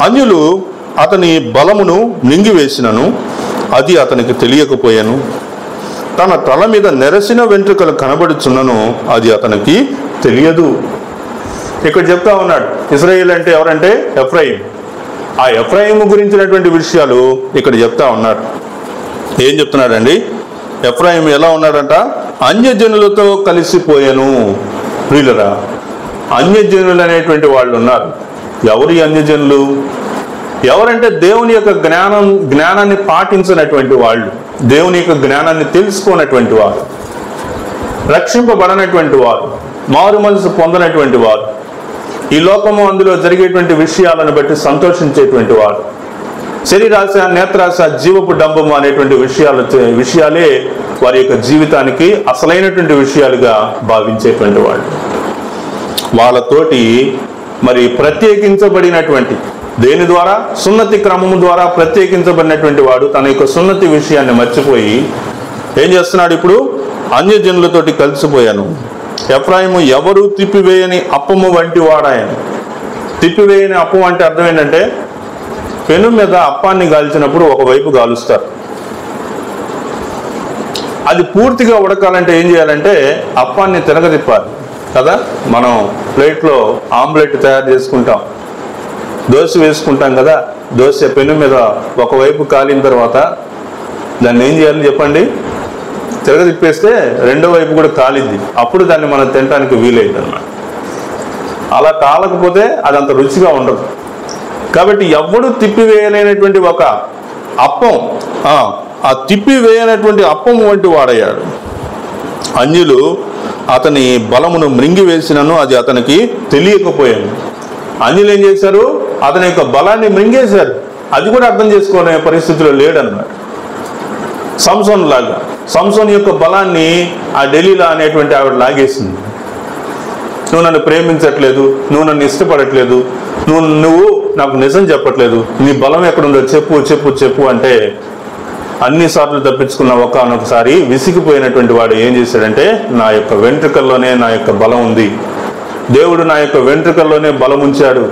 అన్యులు అతని బలమును మింగివేసినను అది అతనికి తెలియకపోయాను, తన తల మీద నెరసిన వెంట్రుకలు కనబడుచున్నను అది అతనికి తెలియదు. ఇక్కడ చెప్తా ఉన్నాడు, ఇశ్రాయేలు అంటే ఎవరంటే ఎఫ్రాయిం. ఆ ఎఫ్రాయిం గురించినటువంటి విషయాలు ఇక్కడ చెప్తా ఉన్నాడు. ఏం చెప్తున్నాడండి? ఎఫ్రాయిం ఎలా ఉన్నాడంట? అన్యజనులతో కలిసిపోయాను. ప్రియులరా, అన్యజనులు అనేటువంటి వాళ్ళు ఉన్నారు. ఎవరి అన్యజనులు? ఎవరంటే దేవుని యొక్క జ్ఞానాన్ని పాటించినటువంటి వాళ్ళు, దేవుని యొక్క జ్ఞానాన్ని తెలుసుకున్నటువంటి వారు, రక్షింపబడనటువంటి వారు, మారు మనసు పొందనటువంటి వారు, ఈ లోకము అందులో జరిగేటువంటి విషయాలను బట్టి సంతోషించేటువంటి వారు, శరీరాశ, నేత్రాశ, జీవపు డంబము అనేటువంటి విషయాలే వారి యొక్క జీవితానికి అసలైనటువంటి విషయాలుగా భావించేటువంటి వాళ్ళు. వాళ్ళతోటి మరి ప్రత్యేకించబడినటువంటి, దేని ద్వారా? సున్నతి క్రమము ద్వారా ప్రత్యేకించబడినటువంటి వాడు తన యొక్క సున్నతి విషయాన్ని మర్చిపోయి ఏం చేస్తున్నాడు? ఇప్పుడు అన్యజనులతోటి కలిసిపోయాను. ఎఫ్రాయిము ఎవరు తిప్పివేయని అప్పము వంటి వాడాయను. తిప్పివేయని అప్పం అంటే అర్థం ఏంటంటే, పెను మీద అప్పాన్ని గాల్చినప్పుడు ఒకవైపు గాలుస్తారు. అది పూర్తిగా ఉడకాలంటే ఏం చేయాలంటే అప్పాన్ని తిరగతిప్పాలి కదా. మనం ప్లేట్లో ఆమ్లెట్ తయారు చేసుకుంటాం, దోశ వేసుకుంటాం కదా. దోశ పెను మీద ఒకవైపు కాలిన తర్వాత దాన్ని ఏం చేయాలి చెప్పండి? తిరగతిప్పేస్తే రెండో వైపు కూడా కాలిద్ది. అప్పుడు దాన్ని మనం తినడానికి వీలైంది అన్నమాట. అలా కాలకపోతే అది అంత రుచిగా ఉండదు. కాబట్టి ఎవడు తిప్పివేయలేనటువంటి ఒక అప్పం, ఆ తిప్పివేయనటువంటి అప్పం వంటి వాడయ్యాడు. అన్యులు అతని బలమును మృంగివేసినను అది అతనికి తెలియకపోయాను. అన్యులు ఏం చేశారు? అతని యొక్క బలాన్ని మృంగేశారు. అది కూడా అర్థం చేసుకోనే పరిస్థితిలో లేడన్నమాట. సంసోన్ లాగా, సంసోన్ యొక్క బలాన్ని ఆ డెలీలా అనేటువంటి ఆవిడ లాగేసింది. నువ్వు నన్ను ప్రేమించట్లేదు, నువ్వు నన్ను ఇష్టపడట్లేదు, నువ్వు నాకు నిజం చెప్పట్లేదు, నీ బలం ఎక్కడుందో చెప్పు చెప్పు చెప్పు అంటే అన్నిసార్లు తప్పించుకున్న ఒకనొకసారి విసిగిపోయినటువంటి వాడు ఏం చేశాడంటే, నా యొక్క వెంట్రుకల్లోనే నా యొక్క బలం ఉంది, దేవుడు నా యొక్క వెంట్రుకల్లోనే బలం ఉంచాడు,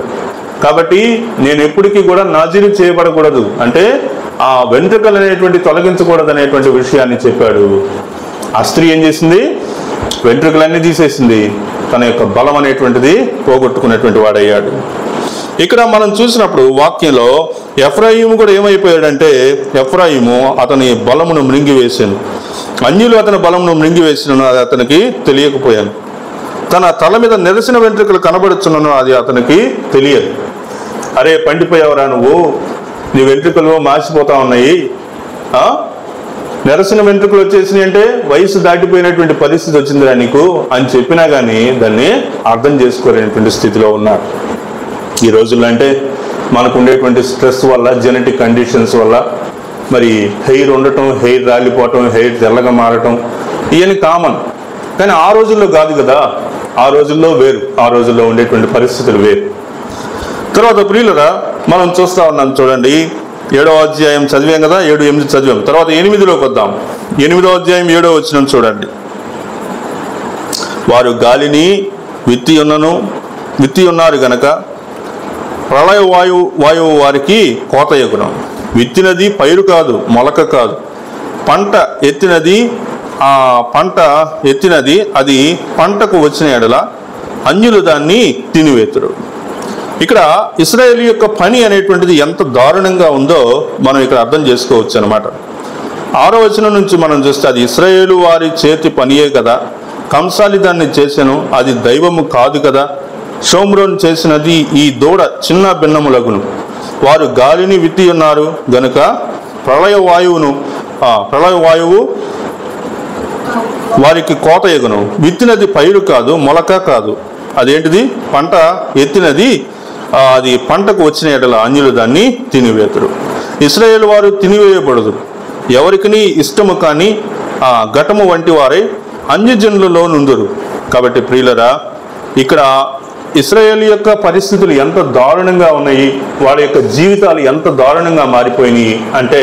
కాబట్టి నేను ఎప్పటికీ కూడా నాజీరు చేయబడకూడదు, అంటే ఆ వెంట్రుకలు అనేటువంటి తొలగించకూడదు అనేటువంటి విషయాన్ని చెప్పాడు. ఆ స్త్రీ ఏం చేసింది? వెంట్రుకలన్నీ తీసేసింది, తన యొక్క బలం అనేటువంటిది పోగొట్టుకున్నటువంటి వాడయ్యాడు. ఇక్కడ మనం చూసినప్పుడు వాక్యంలో ఎఫ్రాయిము కూడా ఏమైపోయాడంటే, ఎఫ్రాయిము అతని బలమును మృంగివేసాను, అన్యులు అతని బలమును మృంగివేసినను అది అతనికి తెలియకపోయాను, తన తల మీద నెరసిన వెంట్రుకలు కనబడుచున్నాను అది అతనికి తెలియదు. అరే పండిపోయావరా నువ్వు, నీ వెంట్రుకలు మాసిపోతా ఉన్నాయి, నెరసిన వెంట్రుకలు వచ్చేసినాయి అంటే వయసు దాటిపోయినటువంటి పరిస్థితి వచ్చిందిరా నీకు అని చెప్పినా కానీ దాన్ని అర్థం చేసుకోలేనటువంటి స్థితిలో ఉన్నారు. ఈ రోజుల్లో అంటే మనకు ఉండేటువంటి స్ట్రెస్ వల్ల, జెనెటిక్ కండిషన్స్ వల్ల మరి హెయిర్ ఉండటం, హెయిర్ రాలిపోవటం, హెయిర్ తెల్లగా మారటం ఇవన్నీ కామన్. కానీ ఆ రోజుల్లో కాదు కదా, ఆ రోజుల్లో వేరు, ఆ రోజుల్లో ఉండేటువంటి పరిస్థితులు వేరు. తర్వాత ప్రియులరా మనం చూస్తా ఉన్నాం చూడండి, 7వ అధ్యాయం చదివాం కదా, 7, 8 చదివాం. తర్వాత 8లోకి వద్దాం. 8వ అధ్యాయం 7వ వచనం చూడండి. వారు గాలిని విత్తి ఉన్నారు గనక ప్రళయ వాయువు వారికి కోతయగును. విత్తినది పైరు కాదు, మొలక కాదు, పంట ఎత్తినది అది పంటకు వచ్చిన ఎడల అన్యులు దాన్ని తినివేతురు. ఇక్కడ ఇశ్రాయేలు యొక్క పని అనేటువంటిది ఎంత దారుణంగా ఉందో మనం ఇక్కడ అర్థం చేసుకోవచ్చు అనమాట. 6వ వచనం నుంచి మనం చూస్తే, అది ఇశ్రాయేలు వారి చేతి పనియే కదా, కంసాలి దాన్ని చేసెను, అది దైవము కాదు కదా, షోమ్రోను చేసినది ఈ దూడ చిన్న భిన్నములగును. వారు గాలిని విత్తి ఉన్నారు గనుక ప్రళయ వాయువు వారికి కోత ఎగును. విత్తినది పైరు కాదు, మొలక కాదు, అదేంటిది పంట ఎత్తినది అది పంటకు వచ్చిన ఎడల అన్యులు దాన్ని తినివేతురు. ఇశ్రాయేలు వారు తినివేయబడదు, ఎవరికి ఇష్టము కానీ ఘటము వంటి వారై అన్యజనులలో నుందురు. కాబట్టి ప్రియులరా, ఇక్కడ ఇశ్రాయేలు యొక్క పరిస్థితులు ఎంత దారుణంగా ఉన్నాయి, వాళ్ళ యొక్క జీవితాలు ఎంత దారుణంగా మారిపోయినాయి అంటే,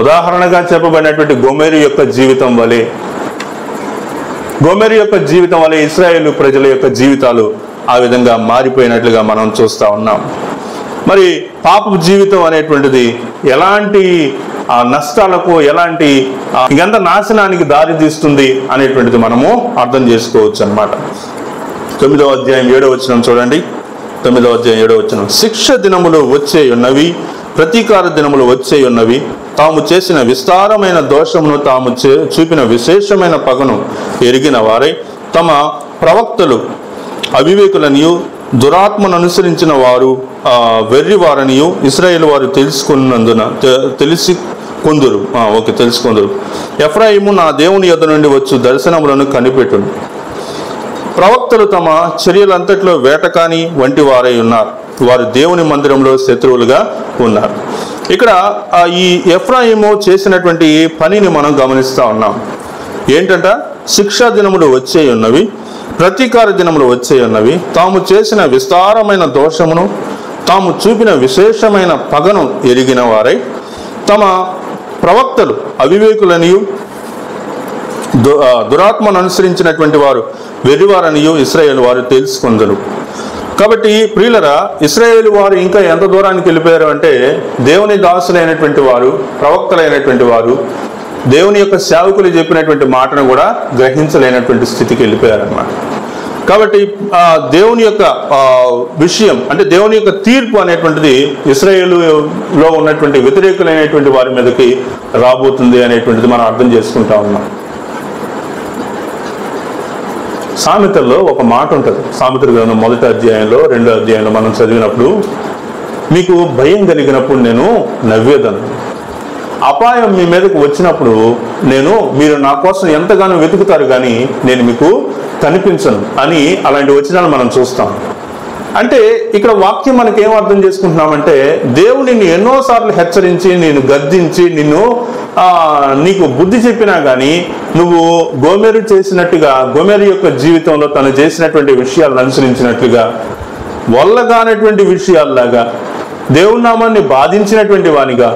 ఉదాహరణగా చెప్పబడినటువంటి గోమెరు యొక్క జీవితం వలె ఇశ్రాయేలు ప్రజల యొక్క జీవితాలు ఆ విధంగా మారిపోయినట్లుగా మనం చూస్తూ ఉన్నాం. మరి పాపపు జీవితం అనేటువంటిది ఎలాంటి నష్టాలకు, ఎలాంటి ఎంత నాశనానికి దారి తీస్తుంది అనేటువంటిది మనము అర్థం చేసుకోవచ్చు అన్నమాట. 9వ అధ్యాయం 7వ వచనం చూడండి. 9వ అధ్యాయం 7వ వచనం, శిక్ష దినములు వచ్చే ఉన్నవి, ప్రతీకార దినములు వచ్చే ఉన్నవి, తాము చేసిన విస్తారమైన దోషమును, తాము చూపిన విశేషమైన పగను ఎరిగిన వారై తమ ప్రవక్తలు అవివేకులనియు దురాత్మను అనుసరించిన వారు వెర్రివారనియు ఇశ్రాయేలు వారు తెలుసుకొందురు. ఎఫ్రాయిము నా దేవుని యొద్ద నుండి వచ్చు దర్శనములను కనిపెట్టును. ప్రవక్తలు తమ చర్యలంతట్లో వేటకాని వంటి వారై ఉన్నారు, వారు దేవుని మందిరంలో శత్రువులుగా ఉన్నారు. ఇక్కడ ఈ ఎఫ్రాయిము చేసినటువంటి పనిని మనం గమనిస్తూ ఉన్నాం. ఏంటంట? శిక్షా దినములు వచ్చే ఉన్నవి, ప్రతీకార దినములు వచ్చే ఉన్నవి, తాము చేసిన విస్తారమైన దోషమును, తాము చూపిన విశేషమైన పగను ఎరిగిన వారై తమ ప్రవక్తలు అవివేకులనియు దురాత్మను అనుసరించినటువంటి వారు వెర్రివారనియు ఇశ్రాయేలు వారు తెలుసుకొందరు. కాబట్టి ప్రియులరా, ఇశ్రాయేలు వారు ఇంకా ఎంత దూరానికి వెళ్ళిపోయారు అంటే, దేవుని దాసులైనటువంటి వారు, ప్రవక్తలైనటువంటి వారు దేవుని యొక్క సేవకులు చెప్పినటువంటి మాటను కూడా గ్రహించలేనటువంటి స్థితికి వెళ్ళిపోయారన్నమాట. కాబట్టి దేవుని యొక్క విషయం అంటే దేవుని యొక్క తీర్పు అనేటువంటిది ఇశ్రాయేలులో ఉన్నటువంటి వ్యతిరేకులైనటువంటి వారి మీదకి రాబోతుంది అనేటువంటిది మనం అర్థం చేసుకుంటా ఉన్నాం. సామెతల్లో ఒక మాట ఉంటుంది. సామెతల గ్రంథం 1వ అధ్యాయంలో 2వ అధ్యాయంలో మనం చదివినప్పుడు, మీకు భయం కలిగినప్పుడు నేను నవ్వేదను, అపాయం మీ మీదకు వచ్చినప్పుడు మీరు నా కోసం ఎంతగానో వెతుకుతారు కానీ నేను మీకు కనిపించను అని అలాంటి వచనాలు మనం చూస్తాం. అంటే ఇక్కడ వాక్యం మనకి ఏం అర్థం చేసుకుంటున్నామంటే, దేవుడు నిన్ను ఎన్నోసార్లు హెచ్చరించి, నేను గద్దించి, నీకు బుద్ధి చెప్పినా కానీ నువ్వు గోమెరు చేసినట్టుగా, గోమెరు యొక్క జీవితంలో తను చేసినటువంటి విషయాలను అనుసరించినట్లుగా, వల్లగానటువంటి విషయాల్లాగా, దేవుని నామాన్ని బాధించినటువంటి వానిగా,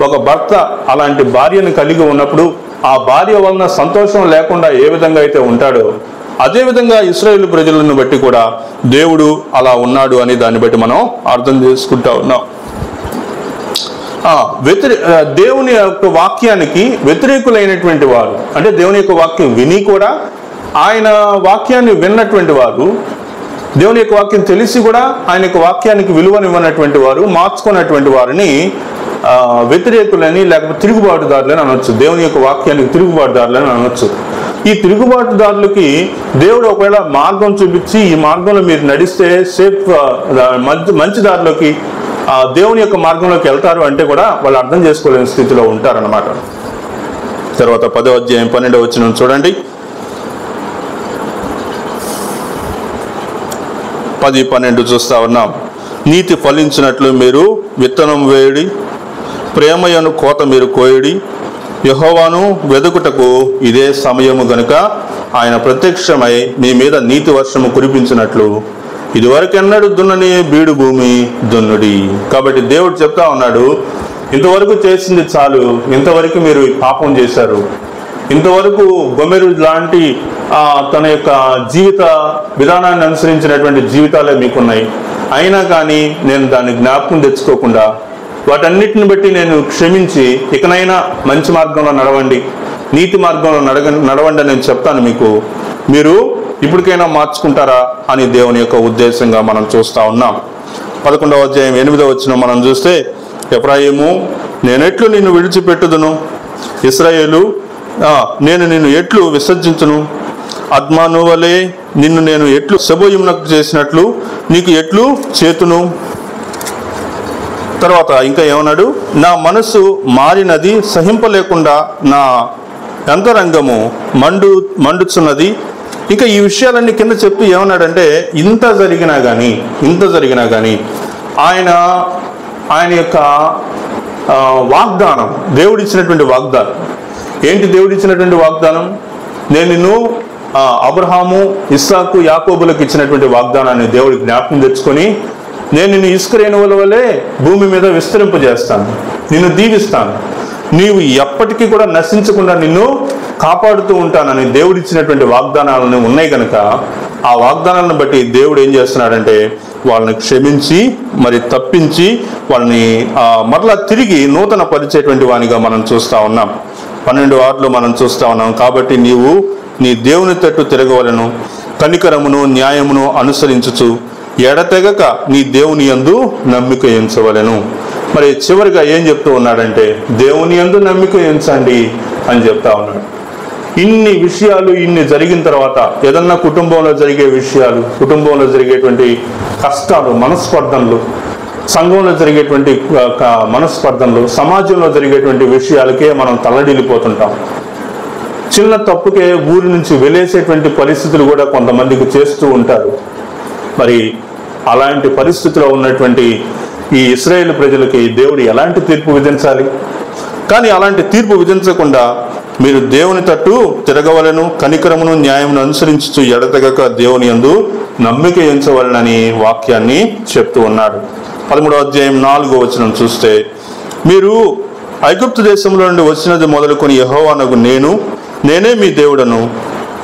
ఒక భర్త అలాంటి భార్యను కలిగి ఉన్నప్పుడు ఆ భార్య వలన సంతోషం లేకుండా ఏ విధంగా అయితే ఉంటాడో, అదేవిధంగా ఇశ్రాయేలు ప్రజలను బట్టి కూడా దేవుడు అలా ఉన్నాడు అని దాన్ని బట్టి మనం అర్థం చేసుకుంటా ఉన్నాం. దేవుని యొక్క వాక్యానికి వ్యతిరేకులైనటువంటి వారు, అంటే దేవుని యొక్క వాక్యం విని కూడా ఆయన వాక్యాన్ని విన్నటువంటి వారు, దేవుని యొక్క వాక్యం తెలిసి కూడా ఆయన యొక్క వాక్యానికి విలువనివ్వనటువంటి వారు, మార్చుకున్నటువంటి వారిని వ్యతిరేకులని లేకపోతే తిరుగుబాటుదారులని అనొచ్చు. దేవుని యొక్క వాక్యానికి తిరుగుబాటుదారులని అనొచ్చు. ఈ తిరుగుబాటుదారులకి దేవుడు ఒకవేళ మార్గం చూపించి ఈ మార్గంలో మీరు నడిస్తే సేఫ్ మంచి దారిలోకి దేవుని యొక్క మార్గంలోకి వెళ్తారు అంటే కూడా వాళ్ళు అర్థం చేసుకోలేని స్థితిలో ఉంటారన్నమాట. తర్వాత 10వ అధ్యాయం 12వ వచనం చూడండి. 10-12 చూస్తా ఉన్నాం. నీతి ఫలించినట్లు మీరు విత్తనం వేయుడి, ప్రేమయను కోత మీరు కోయుడి, యెహోవాను వెదుకుటకు ఇదే సమయము గనుక ఆయన ప్రత్యక్షమై మీ మీద నీతి వర్షము కురిపించినట్లు ఇదివరకెన్నడూ దున్నని బీడు భూమి దున్నుడి. కాబట్టి దేవుడు చెప్తా ఉన్నాడు, ఇంతవరకు చేసింది చాలు, ఇంతవరకు మీరు పాపం చేశారు, ఇంతవరకు గొమెరు లాంటి తన యొక్క జీవిత విధానాన్ని అనుసరించినటువంటి జీవితాలే మీకున్నాయి, అయినా కానీ నేను దాన్ని జ్ఞాపకం తెచ్చుకోకుండా వాటన్నిటిని బట్టి నేను క్షమించి ఇకనైనా మంచి మార్గంలో నడవండి, నీతి మార్గంలో నడవండి నేను చెప్తాను మీకు, మీరు ఇప్పటికైనా మార్చుకుంటారా అని దేవుని యొక్క ఉద్దేశంగా మనం చూస్తా ఉన్నాం. 11వ అధ్యాయం 8వ వచనం మనం చూస్తే, ఎఫ్రాయిము నేనెట్లు నిన్ను విడిచిపెట్టుదును, ఇశ్రాయేలు నేను నిన్ను ఎట్లు విసర్జించును, అద్మాను వలె నిన్ను నేను ఎట్లు సెబోయిమునకు చేసినట్లు నీకు ఎట్లు చేతును. తర్వాత ఇంకా ఏమన్నాడు, నా మారినది సహింపలేకుండా నా అంతరంగము మండుచున్నది. ఇంకా ఈ విషయాలన్నీ కింద చెప్పి ఏమన్నాడంటే, ఇంత జరిగినా కానీ ఆయన యొక్క వాగ్దానం, దేవుడిచ్చినటువంటి వాగ్దానం ఏంటి? దేవుడిచ్చినటువంటి వాగ్దానం, నేను నిన్ను అబ్రహాము, ఇస్సాకు, యాకోబులకు ఇచ్చినటువంటి వాగ్దానాన్ని దేవుడి జ్ఞాపకం తెచ్చుకొని, నేను నిన్ను ఇసుక రేణువుల వలె భూమి మీద విస్తరింపజేస్తాను, నిన్ను దీవిస్తాను, నీవు ఎప్పటికీ కూడా నశించకుండా నిన్ను కాపాడుతూ ఉంటానని దేవుడిచ్చినటువంటి వాగ్దానాలను ఉన్నాయి కనుక ఆ వాగ్దానాలను బట్టి దేవుడు ఏం చేస్తున్నాడంటే వాళ్ళని క్షమించి మరి తప్పించి వాళ్ళని మరలా తిరిగి నూతన పరిచేటువంటి వానిగా మనం చూస్తా ఉన్నాం. 12:6 మనం చూస్తా ఉన్నాం. కాబట్టి నీవు నీ దేవుని తట్టు తిరగవలను, కనికరమును న్యాయమును అనుసరించుచు ఎడతెగక నీ దేవుని యందు నమ్మిక ఎంచవలెను. మరి చివరిగా ఏం చెప్తూ ఉన్నాడంటే, దేవుని యందు నమ్మిక ఎంచండి అని చెప్తా ఉన్నాడు. ఇన్ని విషయాలు ఇన్ని జరిగిన తర్వాత ఏదన్నా కుటుంబంలో జరిగే విషయాలు, కుటుంబంలో జరిగేటువంటి కష్టాలు, మనస్పర్ధనలు, సంఘంలో జరిగేటువంటి మనస్పర్ధనలు, సమాజంలో జరిగేటువంటి విషయాలకే మనం తల్లడిల్లిపోతుంటాం. చిన్న తప్పుకే ఊరి నుంచి వెలేసేటువంటి పరిస్థితులు కూడా కొంతమందికి చేస్తూ ఉంటారు. మరి అలాంటి పరిస్థితిలో ఉన్నటువంటి ఈ ఇశ్రాయేలు ప్రజలకి దేవుడు ఎలాంటి తీర్పు విధించాలి? కానీ అలాంటి తీర్పు విధించకుండా మీరు దేవుని తట్టు తిరగవలను, కనికరమును న్యాయమును అనుసరించుచు ఎడతెగక దేవుని యందు నమ్మిక ఎంచవలనని వాక్యాన్ని చెప్తూ ఉన్నాడు. 13వ అధ్యాయం 4వ వచనం చూస్తే, మీరు ఐగుప్తు దేశంలో నుండి వచ్చినది మొదలుకొని యెహోవానగు నేనే మీ దేవుడను,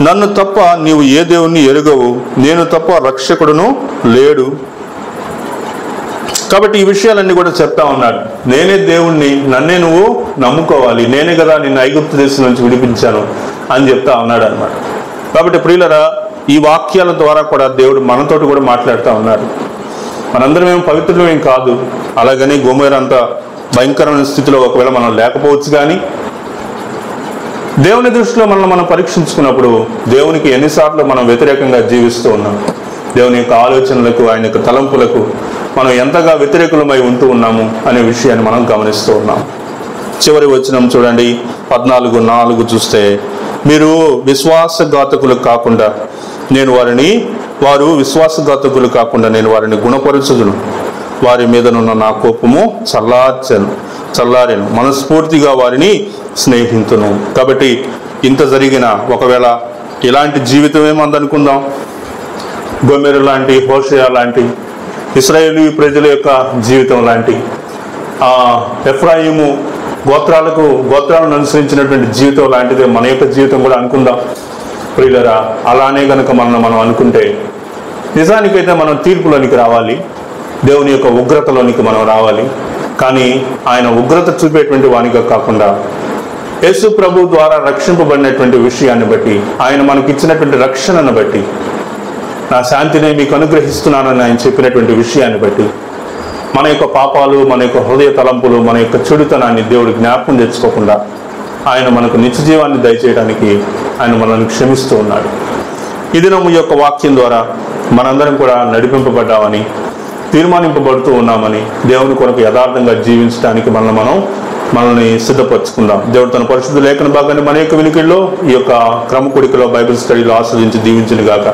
నన్ను తప్ప నీవు ఏ దేవుణ్ణి ఎరుగవు, నేను తప్ప రక్షకుడును లేడు. కాబట్టి ఈ విషయాలన్నీ కూడా చెప్తా ఉన్నాడు. నేనే దేవుణ్ణి, నన్నే నువ్వు నమ్ముకోవాలి, నేనే కదా నిన్ను ఐగుప్తు దేశం నుంచి విడిపించాను అని చెప్తా ఉన్నాడు అనమాట. కాబట్టి ప్రియులరా, ఈ వాక్యాల ద్వారా కూడా దేవుడు మనతోటి కూడా మాట్లాడుతూ ఉన్నాడు. మనందరం ఏం పవిత్రులు ఏం కాదు, అలాగని గోమేర అంత భయంకరమైన స్థితిలో ఒకవేళ మనం లేకపోవచ్చు. కానీ దేవుని దృష్టిలో మనల్ని మనం పరీక్షించుకున్నప్పుడు దేవునికి ఎన్నిసార్లు మనం వ్యతిరేకంగా జీవిస్తూ ఉన్నాం, దేవుని యొక్క ఆలోచనలకు, ఆయన యొక్క తలంపులకు మనం ఎంతగా వ్యతిరేకులమై ఉంటూ ఉన్నాము అనే విషయాన్ని మనం గమనిస్తూ ఉన్నాం. చివరి వచనం చూడండి, 14:4 చూస్తే, మీరు విశ్వాసఘాతకులు కాకుండా నేను వారిని గుణపరచుదును, వారి మీదనున్న నా కోపము చల్లారెను, మనస్ఫూర్తిగా వారిని స్నేహితును. కాబట్టి ఇంత జరిగిన ఒకవేళ ఇలాంటి జీవితం ఏమందనుకుందాం, గోమెరు లాంటి, హోషేయ లాంటి ఇశ్రాయేలు ప్రజల యొక్క జీవితం లాంటి, ఎఫ్రాయిము గోత్రాలను అనుసరించినటువంటి జీవితం లాంటిదే మన యొక్క జీవితం కూడా అనుకుందాం. ప్రియులరా, అలానే గనుక మనం అనుకుంటే నిజానికైతే మనం తీర్పులోనికి రావాలి, దేవుని యొక్క ఉగ్రతలోనికి మనం రావాలి. కానీ ఆయన ఉగ్రత చూపేటువంటి వానిగా కాకుండా యేసు ప్రభు ద్వారా రక్షింపబడినటువంటి విషయాన్ని బట్టి, ఆయన మనకి ఇచ్చినటువంటి రక్షణను బట్టి, నా శాంతిని మీకు అనుగ్రహిస్తున్నానని ఆయన చెప్పినటువంటి విషయాన్ని బట్టి మన యొక్క పాపాలు, మన యొక్క హృదయ తలంపులు, మన యొక్క చెడుతనాన్ని దేవుడు జ్ఞాపకం తెచ్చుకోకుండా ఆయన మనకు నిత్య జీవాన్ని దయచేయడానికి ఆయన మనల్ని క్షమిస్తూ ఉన్నాడు. ఈ దినం ఈ యొక్క వాక్యం ద్వారా మనందరం కూడా నడిపింపబడ్డామని, తీర్మానింపబడుతూ ఉన్నామని, దేవుని కొరకు యథార్థంగా జీవించడానికి మనల్ని సిద్ధపరచుకుందాం. దేవుడు తన పరిశుద్ధ లేఖన భాగాన్ని మన యొక్క వినికిడిలో, ఈ యొక్క క్రమకుడికలో, బైబిల్ స్టడీలో ఆస్వాదించి దీవించును గాక.